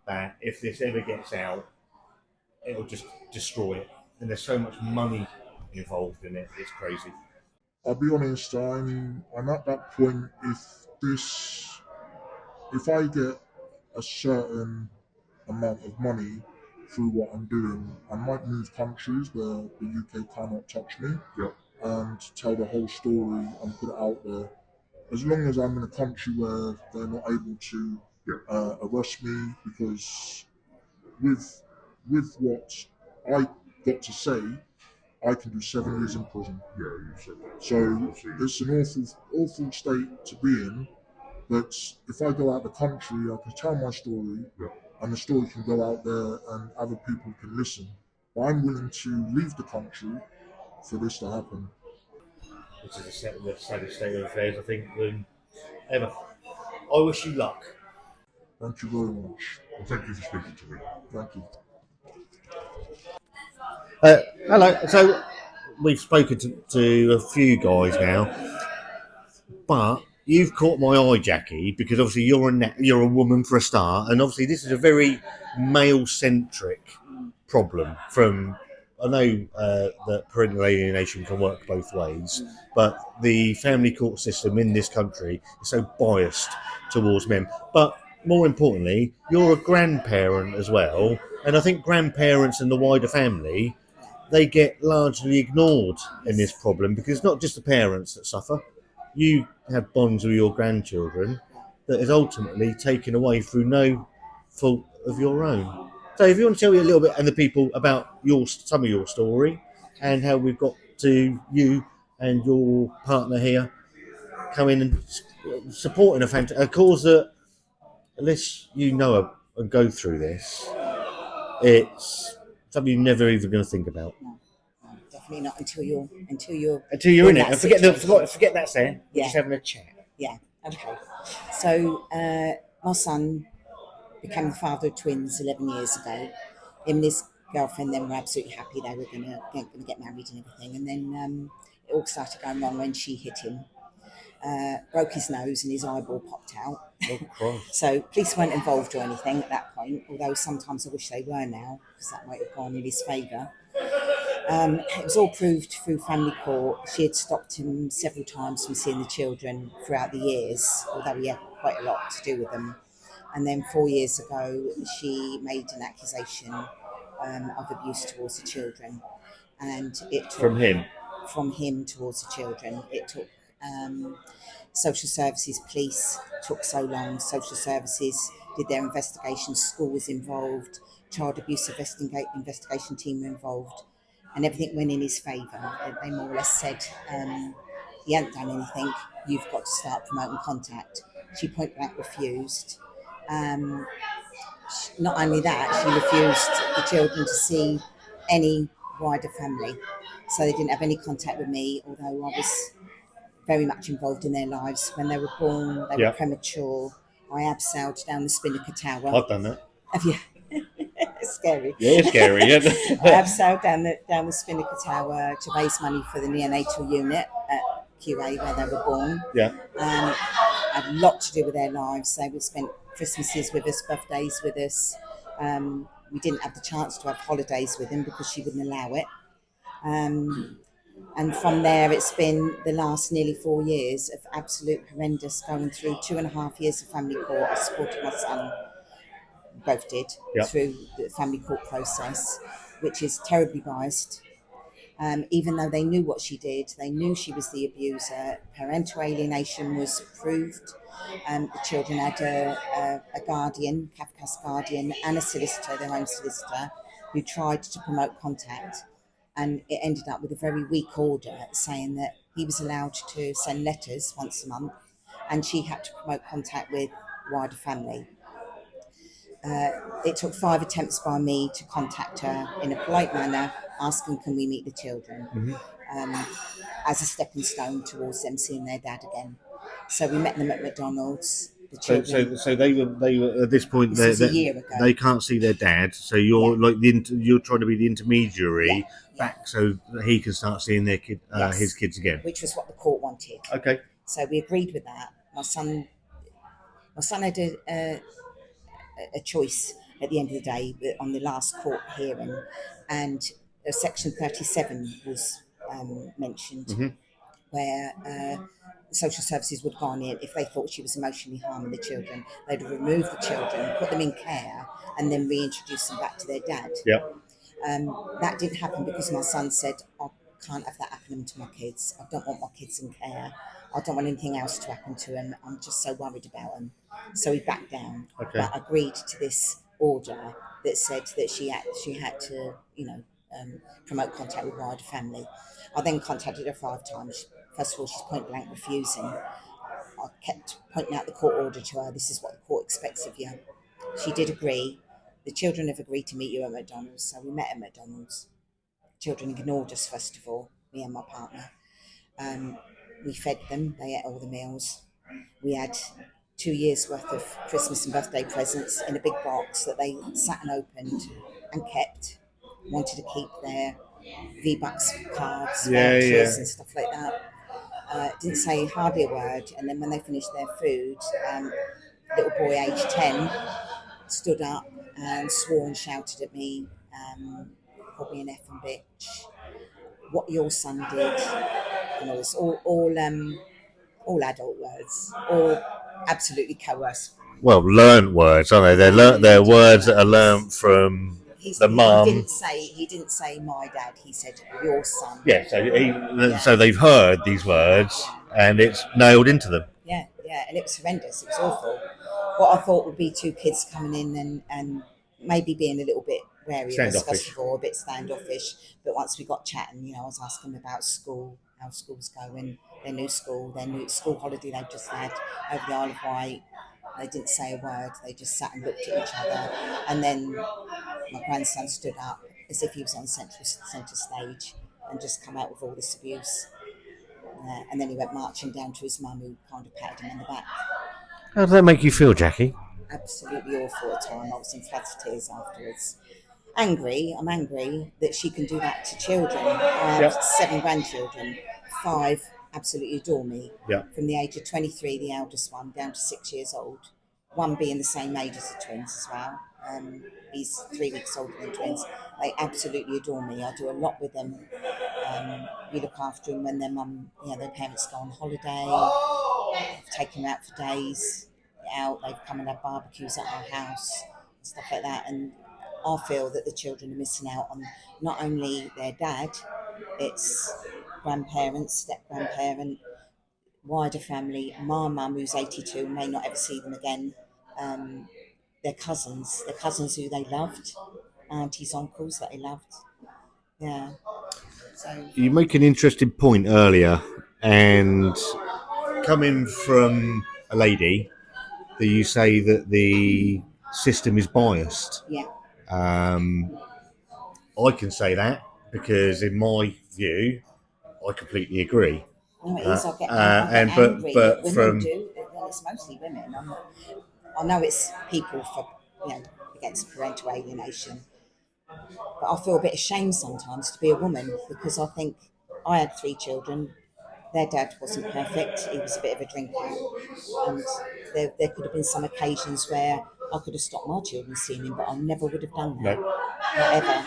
that if this ever gets out, it'll just destroy it. And there's so much money involved in it; it's crazy. I'll be honest, I'm at that point. If I get a certain amount of money through what I'm doing, I might move countries where the UK cannot touch me and tell the whole story and put it out there. As long as I'm in a country where they're not able to arrest me, because with what I got to say, I can do 7 years in prison. So it's an awful state to be in. But if I go out the country, I can tell my story, and the story can go out there, and other people can listen. But I'm willing to leave the country for this to happen. Which is the saddest state of affairs, I think, than ever. I wish you luck. Thank you very much. Well, thank you for speaking to me. Thank you. Hello. So we've spoken to a few guys now, but you've caught my eye, Jackie, because obviously you're a woman for a start, and obviously this is a very male-centric problem. I know that parental alienation can work both ways, but the family court system in this country is so biased towards men. But more importantly, you're a grandparent as well, and I think grandparents and the wider family, they get largely ignored in this problem because it's not just the parents that suffer. You have bonds with your grandchildren that is ultimately taken away through no fault of your own. So if you want to tell me a little bit and the people about some of your story and how we've got to you and your partner here coming and supporting a cause that, unless you know and go through this, it's something you're never even going to think about. No, definitely not until you're in it. And forget that's there. We're just having a chat. Yeah. Okay. So my son became the father of twins 11 years ago. Him and his girlfriend then were absolutely happy they were going to get married and everything. And then it all started going wrong when she hit him. Broke his nose and his eyeball popped out. Oh, Christ. So police weren't involved or anything at that point, although sometimes I wish they were now, because that might have gone in his favour. It was all proved through family court. She had stopped him several times from seeing the children throughout the years, although he had quite a lot to do with them. And then 4 years ago, she made an accusation of abuse towards the children. And it took, From him towards the children. It took social services, police, took so long. Social services did their investigation, school was involved, child abuse investigation team were involved, and everything went in his favour. They more or less said, he hadn't done anything, you've got to start promoting contact. She point blank refused. Not only that, she refused the children to see any wider family. So they didn't have any contact with me, although I was very much involved in their lives. When they were born, they were premature. I abseiled down the Spinnaker Tower. I've done that. Have you? It's scary. Yeah, it's scary. Yeah. I abseiled down the Spinnaker Tower to raise money for the neonatal unit at QA where they were born. Yeah. Had a lot to do with their lives. They would spend Christmases with us, birthdays with us. We didn't have the chance to have holidays with him because she wouldn't allow it. And from there, it's been the last nearly 4 years of absolute horrendous, going through 2.5 years of family court. I supported my son, both did, through the family court process, which is terribly biased. Even though they knew what she did, they knew she was the abuser. Parental alienation was proved. The children had a guardian, Kafka's guardian, and a solicitor, their own solicitor, who tried to promote contact. And it ended up with a very weak order saying that he was allowed to send letters once a month and she had to promote contact with wider family. It took 5 attempts by me to contact her in a polite manner, asking, can we meet the children? As a stepping stone towards them seeing their dad again. So we met them at McDonald's. The children. So they were at this point. This was a year ago. They can't see their dad. So you're you're trying to be the intermediary back, so that he can start seeing their his kids again. Which was what the court wanted. Okay. So we agreed with that. My son had a choice at the end of the day on the last court hearing, and Section 37 was mentioned, where social services would have gone in if they thought she was emotionally harming the children. They'd have removed the children, put them in care, and then reintroduce them back to their dad. That didn't happen because my son said, I can't have that happen to my kids. I don't want my kids in care. I don't want anything else to happen to them. I'm just so worried about them. So he backed down, but agreed to this order that said that she had to, promote contact with wider family. I then contacted her 5 times. First of all, she's point blank refusing. I kept pointing out the court order to her. This is what the court expects of you. She did agree. The children have agreed to meet you at McDonald's, so we met at McDonald's. Children ignored us, first of all, me and my partner. We fed them. They ate all the meals. We had 2 years' worth of Christmas and birthday presents in a big box that they sat and opened and kept. Wanted to keep their V-Bucks cards, vouchers and stuff like that. Didn't say hardly a word. And then when they finished their food, little boy aged 10 stood up and swore and shouted at me, called me an effing bitch, what your son did, and all this, all adult words, all absolutely coerced. Well, learned words, aren't they? They're words that are learned from the mum. He didn't say my dad. He said your son. Yeah. So they've heard these words, and it's nailed into them. Yeah, and it was horrendous. It was awful. What I thought would be 2 kids coming in and maybe being a little bit wary of us, first of all, a bit standoffish. But once we got chatting, I was asking them about school, how school's going, their new school holiday they've just had over the Isle of Wight. They didn't say a word. They just sat and looked at each other. And then my grandson stood up as if he was on centre stage and just come out with all this abuse. And then he went marching down to his mum, who kind of patted him on the back. How does that make you feel, Jackie? Absolutely awful at the time. I was in floods of tears afterwards. I'm angry that she can do that to children. I have 7 grandchildren. 5 absolutely adore me. From the age of 23, the eldest one, down to 6 years old. 1 being the same age as the twins as well. He's 3 weeks older than twins. They absolutely adore me. I do a lot with them. We look after them when their mum, their parents go on holiday. I've taken them out for days. They've come and had barbecues at our house, stuff like that. And I feel that the children are missing out on not only their dad, it's grandparents, step-grandparent, wider family. My mum, who's 82, may not ever see them again. Their cousins who they loved, aunties, uncles that they loved. Yeah. So you make an interesting point earlier, and coming from a lady, that you say that the system is biased. Yeah. I can say that because, in my view, I completely agree. No, it is. I get angry. But women do. Well, it's mostly women. I know it's people for against parental alienation, but I feel a bit ashamed sometimes to be a woman because I think I had 3 children. Their dad wasn't perfect. He was a bit of a drinker, and there could have been some occasions where I could have stopped my children seeing him, but I never would have done that. No. Not ever.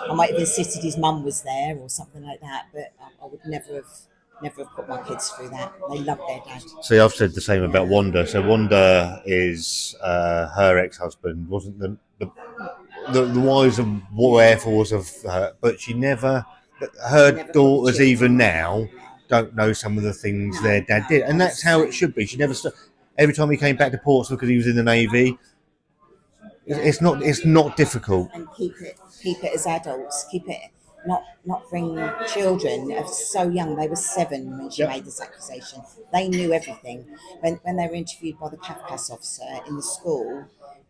I might have insisted his mum was there or something like that, but I would never have put my kids through that. They love their dad. See, I've said the same about Wanda. So Wanda is her ex-husband, wasn't the wives and wherefores of her, but she never. Her daughters, even now, don't know some of the things their dad did, and that's how it should be. She never. Every time he came back to Portsmouth because he was in the Navy, it's not difficult. And keep it as adults. Keep it. Not bring children so young. They were 7 when she made this accusation. They knew everything. When they were interviewed by the Kafkas officer in the school,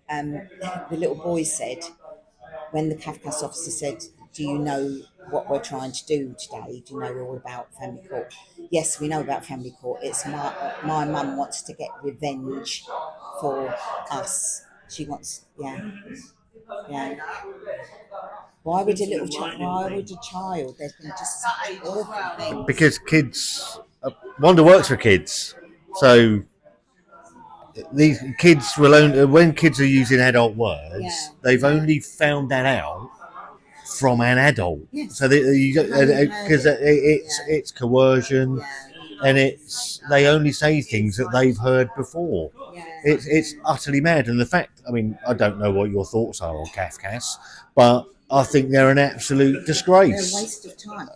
the little boy said, when the Kafkas officer said, "Do you know what we're trying to do today? Do you know all about family court?" "Yes, we know about family court. It's my mum wants to get revenge for us. She wants, yeah. Why would a little child? Why would a child? There's been just such awful things. Because kids, Wanda works for kids, so these kids will only, when kids are using adult words, they've only found that out from an adult. Yes. So because it's coercion, and they only say things that they've heard before. It's utterly mad. And the fact, I mean, I don't know what your thoughts are on Kafkas, but I think they're an absolute disgrace. They're a waste of time.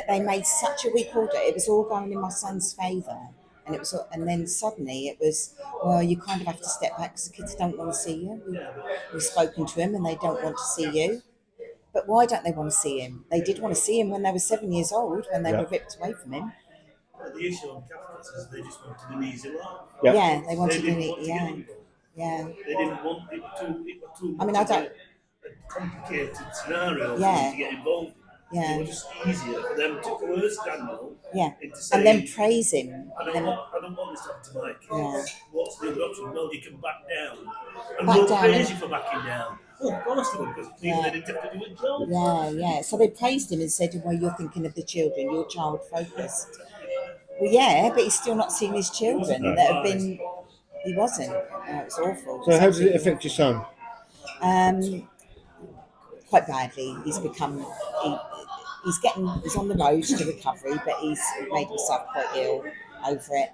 They made such a weak order. It was all going in my son's favour, and then suddenly it was, well, you kind of have to step back because the kids don't want to see you. We've spoken to him and they don't want to see you. But why don't they want to see him? They did want to see him when they were 7 years old, when they were ripped away from him. The issue on Catholics is they just wanted an easy life. Yeah, they wanted an easy. Yeah. They didn't want it too I mean, I don't. Complicated scenario for them to get involved in. Yeah. It was just easier for them to coerce Daniel into saying, and then praise him. I don't want this to happen to my kids. Yeah. What's the other option? Well, you can back down. And Back we'll down praise you for backing down. Oh, of course they would, because they didn't have to do it job. Yeah. So they praised him and said, well, you're thinking of the children, you're child focused. Well, yeah, but he's still not seeing his children that have been. He wasn't. It's awful. So, how does it affect your son? Quite badly. He's become. He's on the road to recovery, but he's made himself quite ill over it.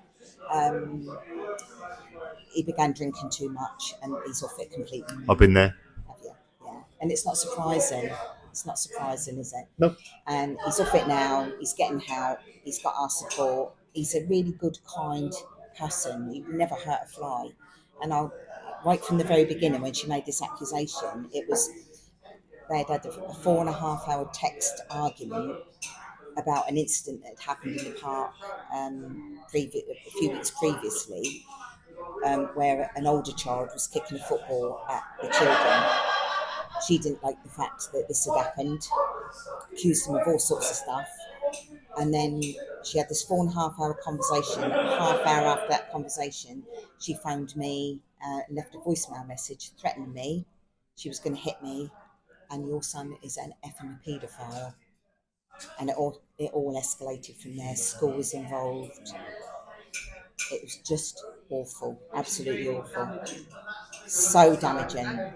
He began drinking too much, and he's off it completely. I've been there. Yeah. And it's not surprising. It's not surprising, is it? No. And he's off it now. He's getting help. He's got our support. He's a really good, kind person. He never hurt a fly. And right from the very beginning, when she made this accusation, it was they had a 4.5-hour text argument about an incident that had happened in the park a few weeks previously, where an older child was kicking a football at the children. She didn't like the fact that this had happened, accused him of all sorts of stuff. And then she had this 4.5-hour conversation. Half hour after that conversation, she phoned me and left a voicemail message threatening me. She was going to hit me, and your son is an effing paedophile. And it all escalated from there. School was involved. It was just awful, absolutely awful. So damaging.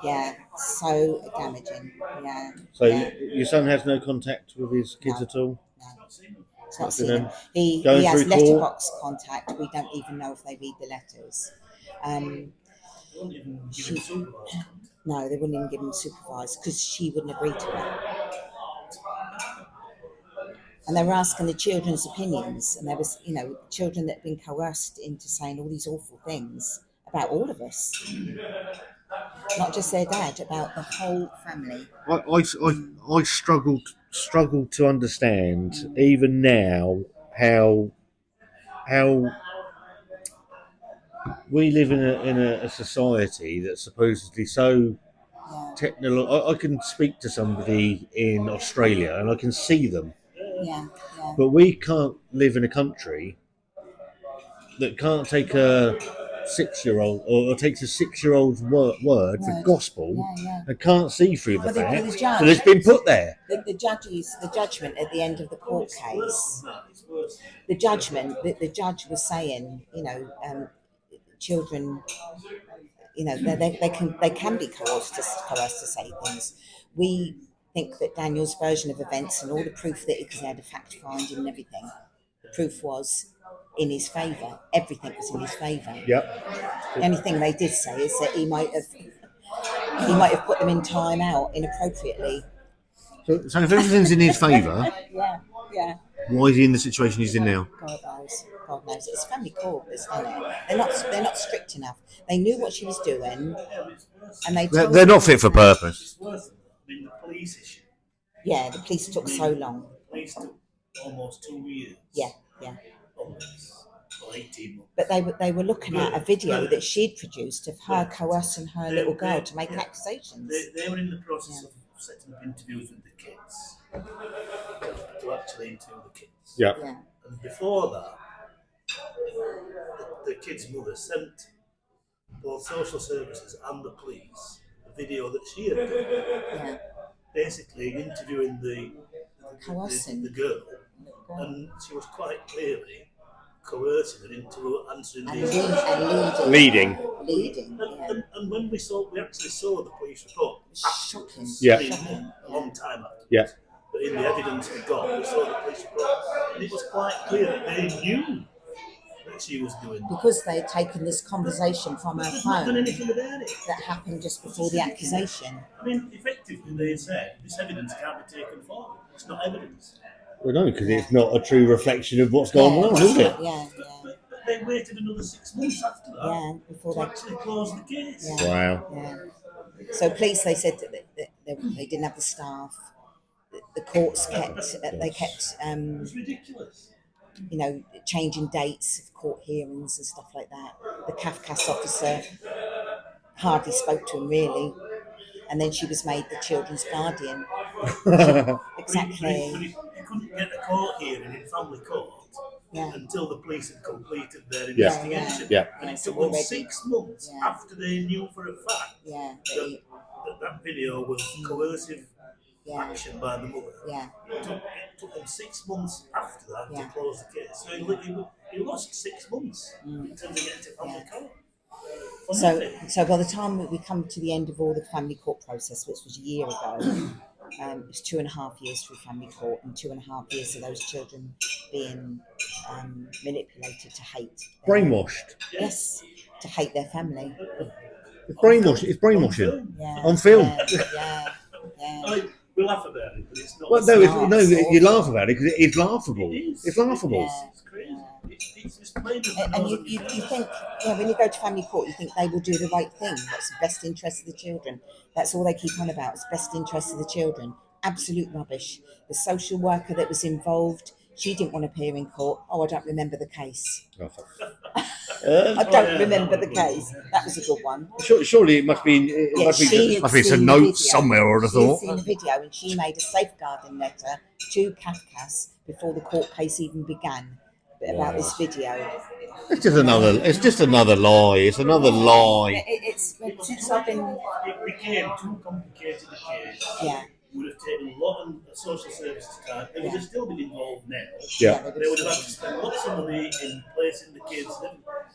Yeah, so damaging. Yeah. So your son has no contact with his kids at all? No. It's not seen him. He has letterbox contact. We don't even know if they read the letters. No, they wouldn't even give him supervised because she wouldn't agree to it. And they were asking the children's opinions, and there was, children that had been coerced into saying all these awful things about all of us, not just their dad, about the whole family. I struggle to understand even now how we live in a society that's supposedly so technological. I can speak to somebody in Australia and I can see them. Yeah. But we can't live in a country that can't take a 6-year-old or takes a 6-year-old's word for gospel and can't see through the fact that it's been put there. The judgment at the end of the court case, the judge was saying, children, you know, they can be coerced to say things. We think that Daniel's version of events and all the proof that because they had a fact finding and everything, the proof was in his favour. Everything was in his favour. Yep. The only thing they did say is that he might have put them in time out inappropriately. So if everything's in his favour, Yeah. why is he in the situation he's in now? God knows. It's family court that's done it. They're not strict enough. They knew what she was doing, and They're not fit for purpose. It's worse than that. I mean, the police issue. Yeah, the police took so long. The police took almost 2 years. Yeah. On this, or 18 months. But they were looking at a video that she'd produced of her coercing her little girl to make accusations. They were in the process of setting up interviews with the kids to actually interview the kids. Yeah. And before that, the kid's mother sent both social services and the police a video that she had done. Yeah. Basically interviewing the girl, and she was quite clearly coercing her into answering these Leading. And when we actually saw the police report, shocking. A long time after. Yeah. But in the evidence we got, we saw the police report, and it was quite clear that they knew that she was doing that. Because they had taken this conversation from her phone Done anything about it. that happened just before the accusation. I mean, effectively, they said this evidence can't be taken forward. It's not evidence. Well, no, because it's not a true reflection of what's going on, is it? Yeah. But they waited another 6 months after that before to they actually close the case. Yeah. Wow. Yeah. So police, they said that they didn't have the staff. The courts kept It was ridiculous. you know, changing dates of court hearings and stuff like that. The CAFCAS officer hardly spoke to him really, and then she was made the children's guardian. Exactly. But you couldn't get a court hearing in family court until the police had completed their investigation. Yeah. And it took them 6 months after they knew for a fact that video was coercive action by the mother. Yeah. It took them 6 months after that to close the case. So it lost 6 months in terms of getting to family court. So by the time we come to the end of all the family court process, which was a year ago, it was 2.5 years through family court, and 2.5 years of those children being manipulated to hate. Brainwashed. Yes, to hate their family. It's brainwashing. On film. Yeah. I mean, we laugh about it, but it's not. Well, you laugh about it because it's laughable. It's laughable. It's crazy. It's just plain as And you think, when you go to family court, you think they will do the right thing. That's the best interest of the children. That's all they keep on about, is best interest of the children. Absolute rubbish. The social worker that was involved, she didn't want to appear in court. Oh, I don't remember the case. I don't remember the case. That was a good one. Surely it must be. It must be some notes somewhere. I would have thought. She'd seen the video, and she made a safeguarding letter to CAFCAS before the court case even began about this video. It's just another. It's just another lie. It's another lie. It's since I've been. It became too complicated a case. Yeah. It would have taken a lot of social services time. They would have still been involved now. Yeah. They would have had to spend lots of money in placing the kids.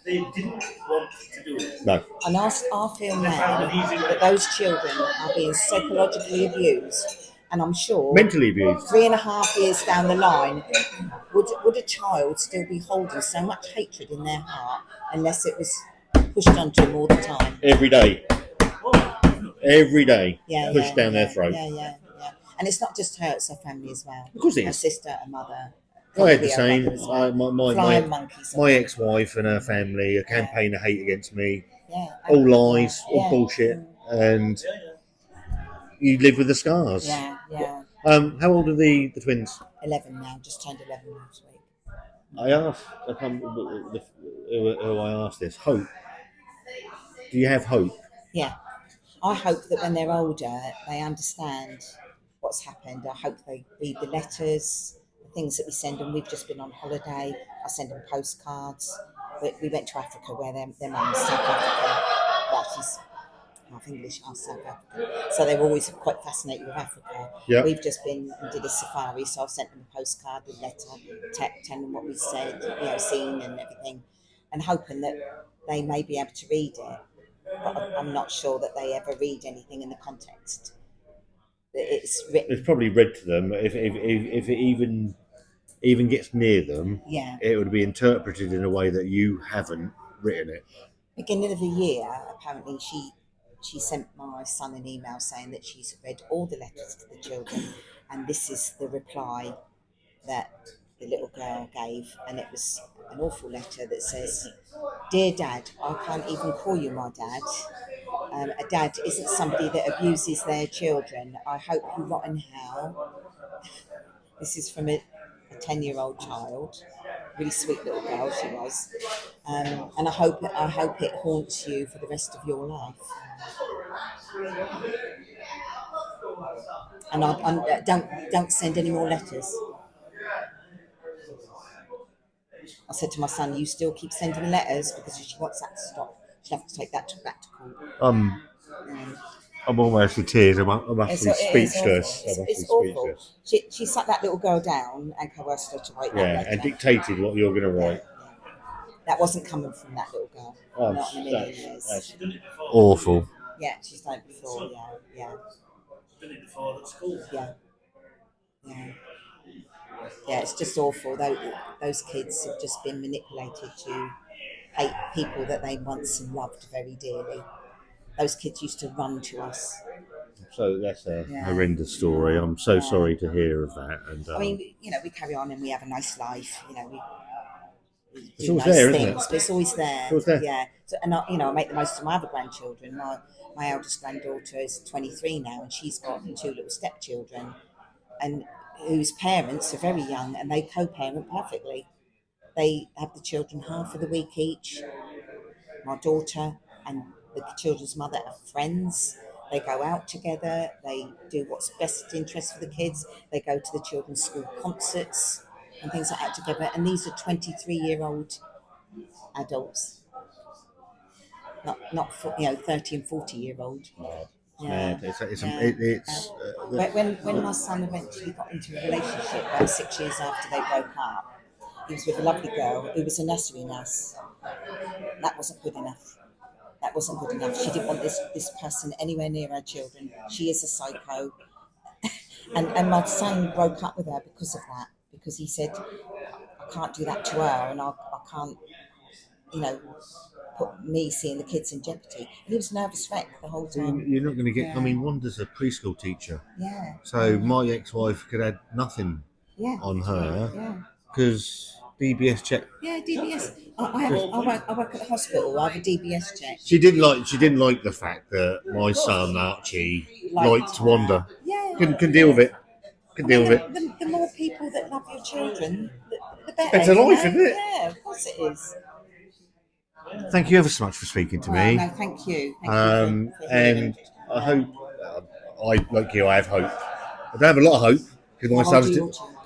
They didn't want to do it. No. And I feel now that those children are being psychologically abused, and I'm sure Mentally abused. 3.5 years down the line, would a child still be holding so much hatred in their heart unless it was pushed onto them all the time? Every day. Every day. Pushed down their throat. Yeah. And it's not just her; it's her family as well. Of course it is. Her sister, her mother. I had the probably her same. brother as well. My monkeys. ex-wife and her family, a campaign of hate against me. Yeah. All lies, all bullshit, and you live with the scars. Yeah. How old are the twins? 11 now, just turned 11 last week. I asked. I can't remember who I asked this. Hope. Do you have hope? Yeah. I hope that when they're older, they understand what's happened. I hope they read the letters, the things that we send them. We've just been on holiday. I send them postcards. We went to Africa where their mum's South African. Well, she's half English, half South African. So they were always quite fascinated with Africa. Yeah. We've just been and did a safari, so I've sent them a postcard, a letter, telling them what we said, seen and everything, and hoping that they may be able to read it, but I'm not sure that they ever read anything in the context that it's written. It's probably read to them. If it even gets near them, Yeah. it would be interpreted in a way that you haven't written it. Beginning of the year, apparently she sent my son an email saying that she's read all the letters to the children, and this is the reply that the little girl gave, and it was an awful letter that says, "Dear Dad, I can't even call you my dad. A dad isn't somebody that abuses their children. I hope you rot in hell." This is from a 10-year-old child, really sweet little girl she was, and I hope it haunts you for the rest of your life. And don't send any more letters. I said to my son, "You still keep sending letters, because if she wants that to stop, she'll have to take that back to court." I'm almost in tears. I'm actually speechless. It's awful. She sat that little girl down and coerced her to write that letter. And dictated what you're going to write. That wasn't coming from that little girl. Not in a million years. That's awful. Yeah, she's done it before. Yeah. She's done it before at school. Yeah. It's just awful. Those kids have just been manipulated to hate people that they once loved very dearly. Those kids used to run to us. So that's a horrendous story. I'm so sorry to hear of that. And I mean, we carry on and we have a nice life. We it's do always nice there, things, isn't it? but it's always there. It's always there. Yeah. So, and I make the most of my other grandchildren. My eldest granddaughter is 23 now, and she's got 2 little stepchildren, and whose parents are very young, and they co-parent perfectly. They have the children half of the week each. My daughter and the children's mother are friends. They go out together. They do what's best interest for the kids. They go to the children's school concerts and things like that together. And these are 23-year-old adults, not 30 and 40-year-old. When my son eventually got into a relationship about 6 years after they broke up, he was with a lovely girl who was a nursery nurse. That wasn't good enough. She didn't want this person anywhere near her children. She is a psycho. And my son broke up with her because of that, because he said, "I can't do that to her, and I can't, put me seeing the kids in jeopardy." And he was a nervous wreck the whole time. You're not going to get... I mean, Wanda's a preschool teacher. Yeah. So my ex-wife could add nothing on her because DBS check. Yeah, DBS. I work at the hospital. I have a DBS check. She didn't like the fact that my son Archie liked Wanda. Yeah. Can deal with it. The more people that love your children, the better. Better life, isn't it? Yeah, of course it is. Thank you ever so much for speaking to me. No, thank you. And I hope, I have hope. I don't have a lot of hope because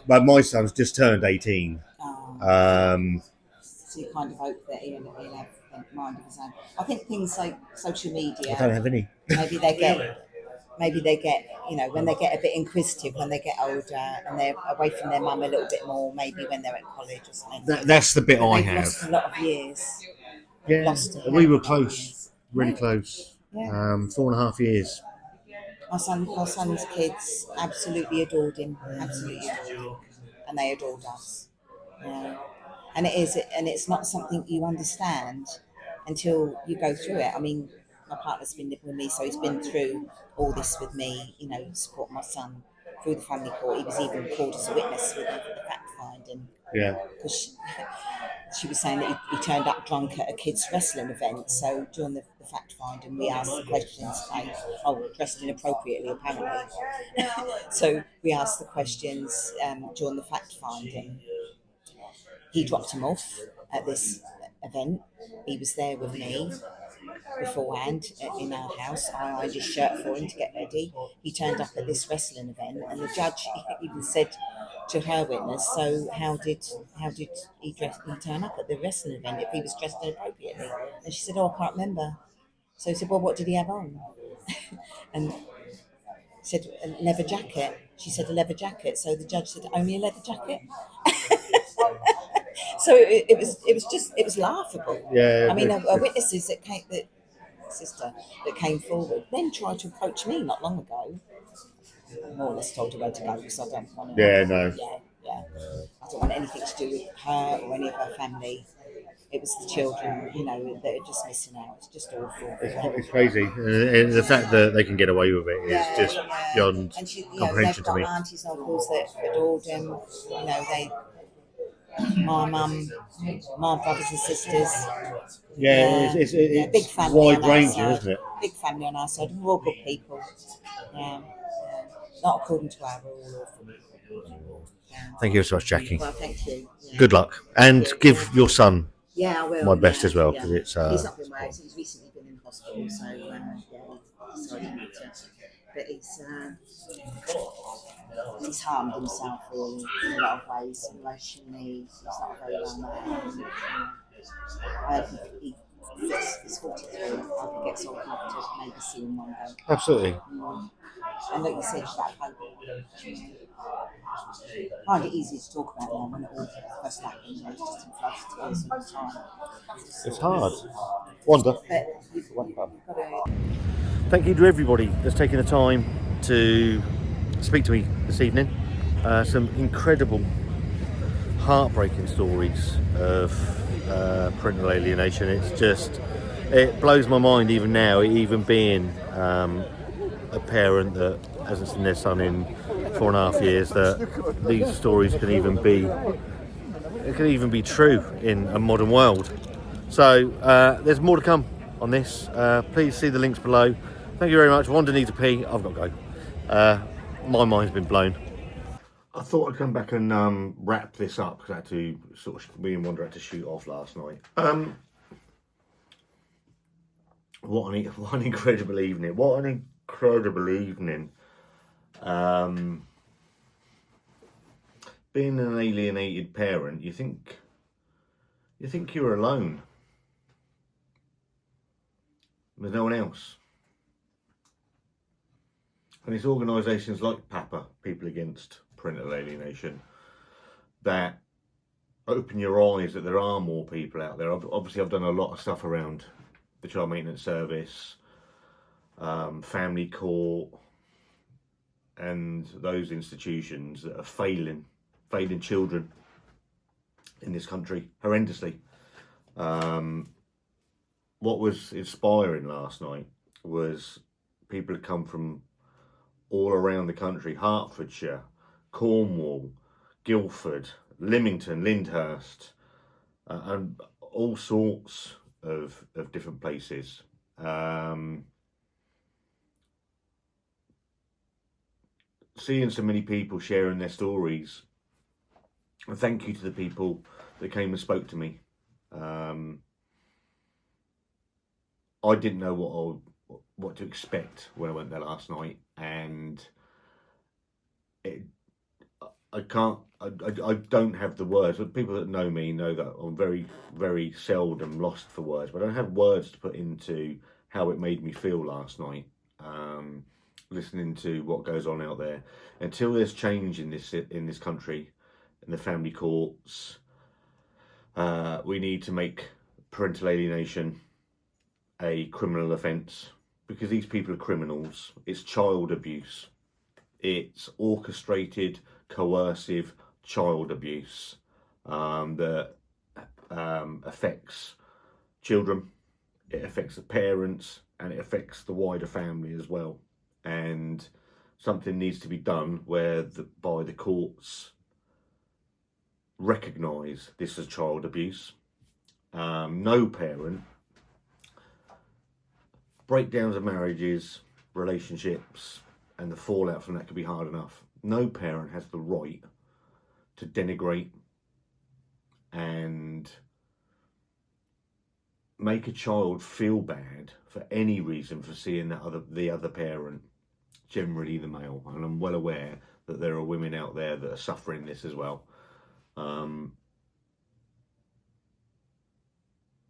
my son's just turned 18. So you kind of hope that he'll have a mind of his own. I think things like social media. I don't have any. Maybe they get, when they get a bit inquisitive, when they get older and they're away from their mum a little bit more, maybe when they're at college or something. That's the bit I They've have. lost a lot of years. Yeah, we were close, really close. Yeah. 4.5 years. My son's kids absolutely adored him, and they adored us. Yeah. And it's not something you understand until you go through it. I mean, my partner's been living with me, so he's been through all this with me, support my son through the family court. He was even called as a witness with the fact finding. Yeah. Because she was saying that he turned up drunk at a kids' wrestling event. So during the fact finding, we asked the questions, dressed inappropriately apparently. So we asked the questions during the fact finding. He dropped him off at this event. He was there with me beforehand in our house. I ironed his shirt for him to get ready. He turned up at this wrestling event, and the judge even said to her witness, "So how did he turn up at the wrestling event if he was dressed inappropriately?" And she said, "Oh, I can't remember." So he said, "Well, what did he have on?" And said, "A leather jacket." She said, "A leather jacket." So the judge said, "Only a leather jacket?" So it was laughable. Yeah, I mean, witnesses that came, sister that came forward, then tried to approach me not long ago. I more or less told her where to go because I don't want to. Yeah, no. Yeah. I don't want anything to do with her or any of her family. It was the children, you know, that are just missing out. It's just awful. It's crazy. And the fact that they can get away with it is just beyond and she, comprehension they've to me. got aunties and uncles that adored him. You know, my mum, my brothers and sisters. Yeah, it's big family wide on our ranging, side. isn't it? Big family on our side. We're all good people. Yeah. Not according to our rule. Thank you so much, Jackie. Well, thank you. Yeah. Good luck, and give your son I will, my best as well, because it's. He's not been well. He's recently been in hospital, so he decided not to. But he's harmed himself really in a lot of ways. Emotionally, he's not very well now. He's 43. I could get so happy to maybe see him one day. Absolutely. And like you said, that hope. I find it easy to talk about now when it all first happened. You know, it's just in floods all the time. It's hard. Wanda. Thank you to everybody that's taken the time to speak to me this evening. Some incredible, heartbreaking stories of parental alienation. It blows my mind even now, even being a parent that hasn't seen their son in 4.5 years, that these stories can even be true in a modern world. So there's more to come on this. Please see the links below. Thank you very much. Wanda needs a pee. I've got to go. My mind's been blown. I thought I'd come back and wrap this up because I had to me and Wanda had to shoot off last night. What an incredible evening! What an incredible evening. Being an alienated parent, you think you're alone. There's no one else. And it's organisations like PAPA, People Against Parental Alienation, that open your eyes that there are more people out there. Obviously, I've done a lot of stuff around the Child Maintenance Service, family court, and those institutions that are failing children in this country horrendously. What was inspiring last night was people had come from all around the country: Hertfordshire, Cornwall, Guildford, Lymington, Lyndhurst, and all sorts of different places. Seeing so many people sharing their stories, and thank you to the people that came and spoke to me. I didn't know what to expect when I went there last night, and I don't have the words. But people that know me know that I'm very, very seldom lost for words, but I don't have words to put into how it made me feel last night. Listening to what goes on out there, until there's change in this country, in the family courts, we need to make parental alienation a criminal offence, because these people are criminals. It's child abuse. It's orchestrated, coercive child abuse that affects children, it affects the parents, and it affects the wider family as well. And something needs to be done by the courts recognise this as child abuse. No parent, breakdowns of marriages, relationships, and the fallout from that could be hard enough. No parent has the right to denigrate and make a child feel bad for any reason for seeing the other parent, generally the male. And I'm well aware that there are women out there that are suffering this as well. And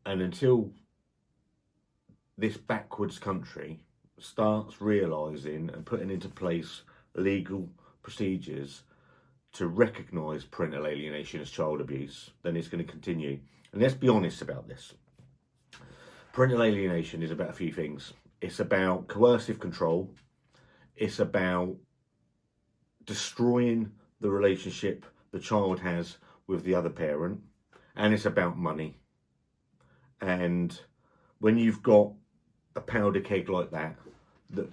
until this backwards country starts realising and putting into place legal procedures to recognise parental alienation as child abuse, then it's going to continue. And let's be honest about this. Parental alienation is about a few things. It's about coercive control. It's about destroying the relationship the child has with the other parent. And it's about money. And when you've got a powder keg like that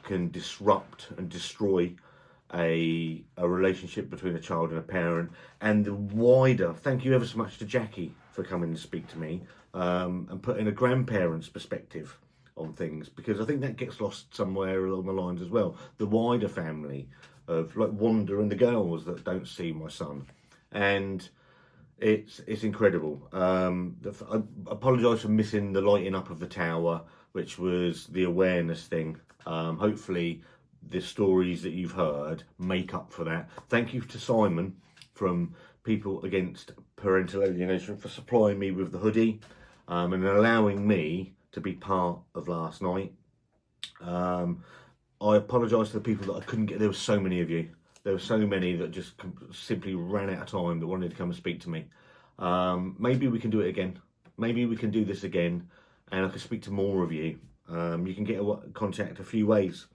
can disrupt and destroy a relationship between a child and a parent, and the wider, thank you ever so much to Jackie for coming to speak to me, and putting a grandparent's perspective on things, because I think that gets lost somewhere along the lines as well. The wider family of like Wanda and the girls that don't see my son, and it's incredible. I apologise for missing the lighting up of the tower, which was the awareness thing. Hopefully the stories that you've heard make up for that. Thank you to Simon from People Against Parental Alienation for supplying me with the hoodie, and allowing me to be part of last night. I apologise to the people that I couldn't get. There were so many of you. There were so many that just simply ran out of time that wanted to come and speak to me. Maybe we can do it again. Maybe we can do this again, and I can speak to more of you. You can get contact a few ways.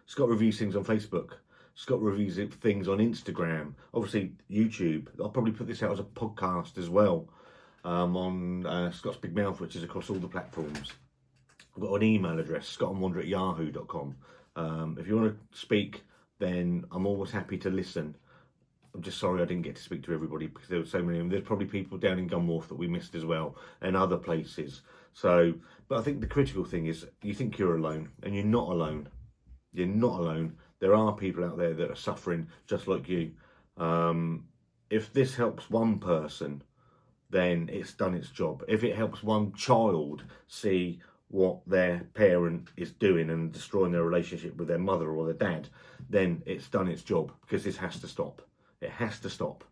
Scott reviews things on Facebook. Scott reviews things on Instagram. Obviously, YouTube. I'll probably put this out as a podcast as well, on Scott's Big Mouth, which is across all the platforms. I've got an email address, scottandwander@yahoo.com. If you want to speak, then I'm always happy to listen. I'm just sorry I didn't get to speak to everybody because there were so many. There's probably people down in Gunwharf that we missed as well, and other places. So, but I think the critical thing is you think you're alone, and you're not alone. You're not alone. There are people out there that are suffering just like you. If this helps one person, then it's done its job. If it helps one child see what their parent is doing and destroying their relationship with their mother or their dad, then it's done its job, because this has to stop. It has to stop.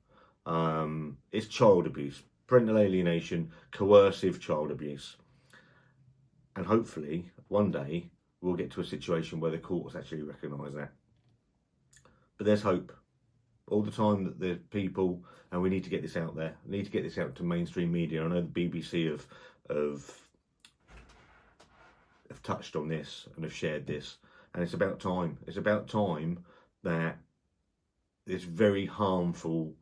It's child abuse, parental alienation, coercive child abuse. And hopefully one day we'll get to a situation where the courts actually recognise that. But there's hope. All the time that there's people, and we need to get this out there. We need to get this out to mainstream media. I know the BBC have touched on this and have shared this, and it's about time. It's about time that this very harmful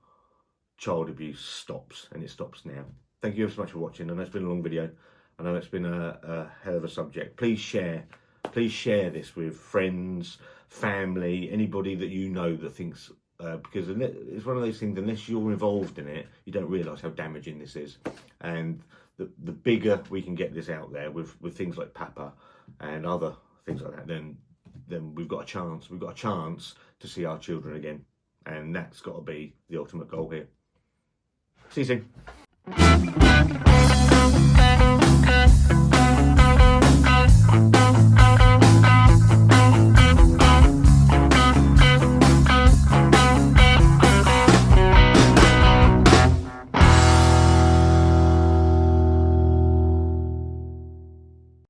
child abuse stops, and it stops now. Thank you ever so much for watching. I know it's been a long video. I know it's been a hell of a subject. Please share this with friends, family, anybody that you know that thinks, because it's one of those things, unless you're involved in it, you don't realise how damaging this is. And the bigger we can get this out there with things like Papa and other things like that, then we've got a chance. We've got a chance to see our children again. And that's got to be the ultimate goal here. See you soon.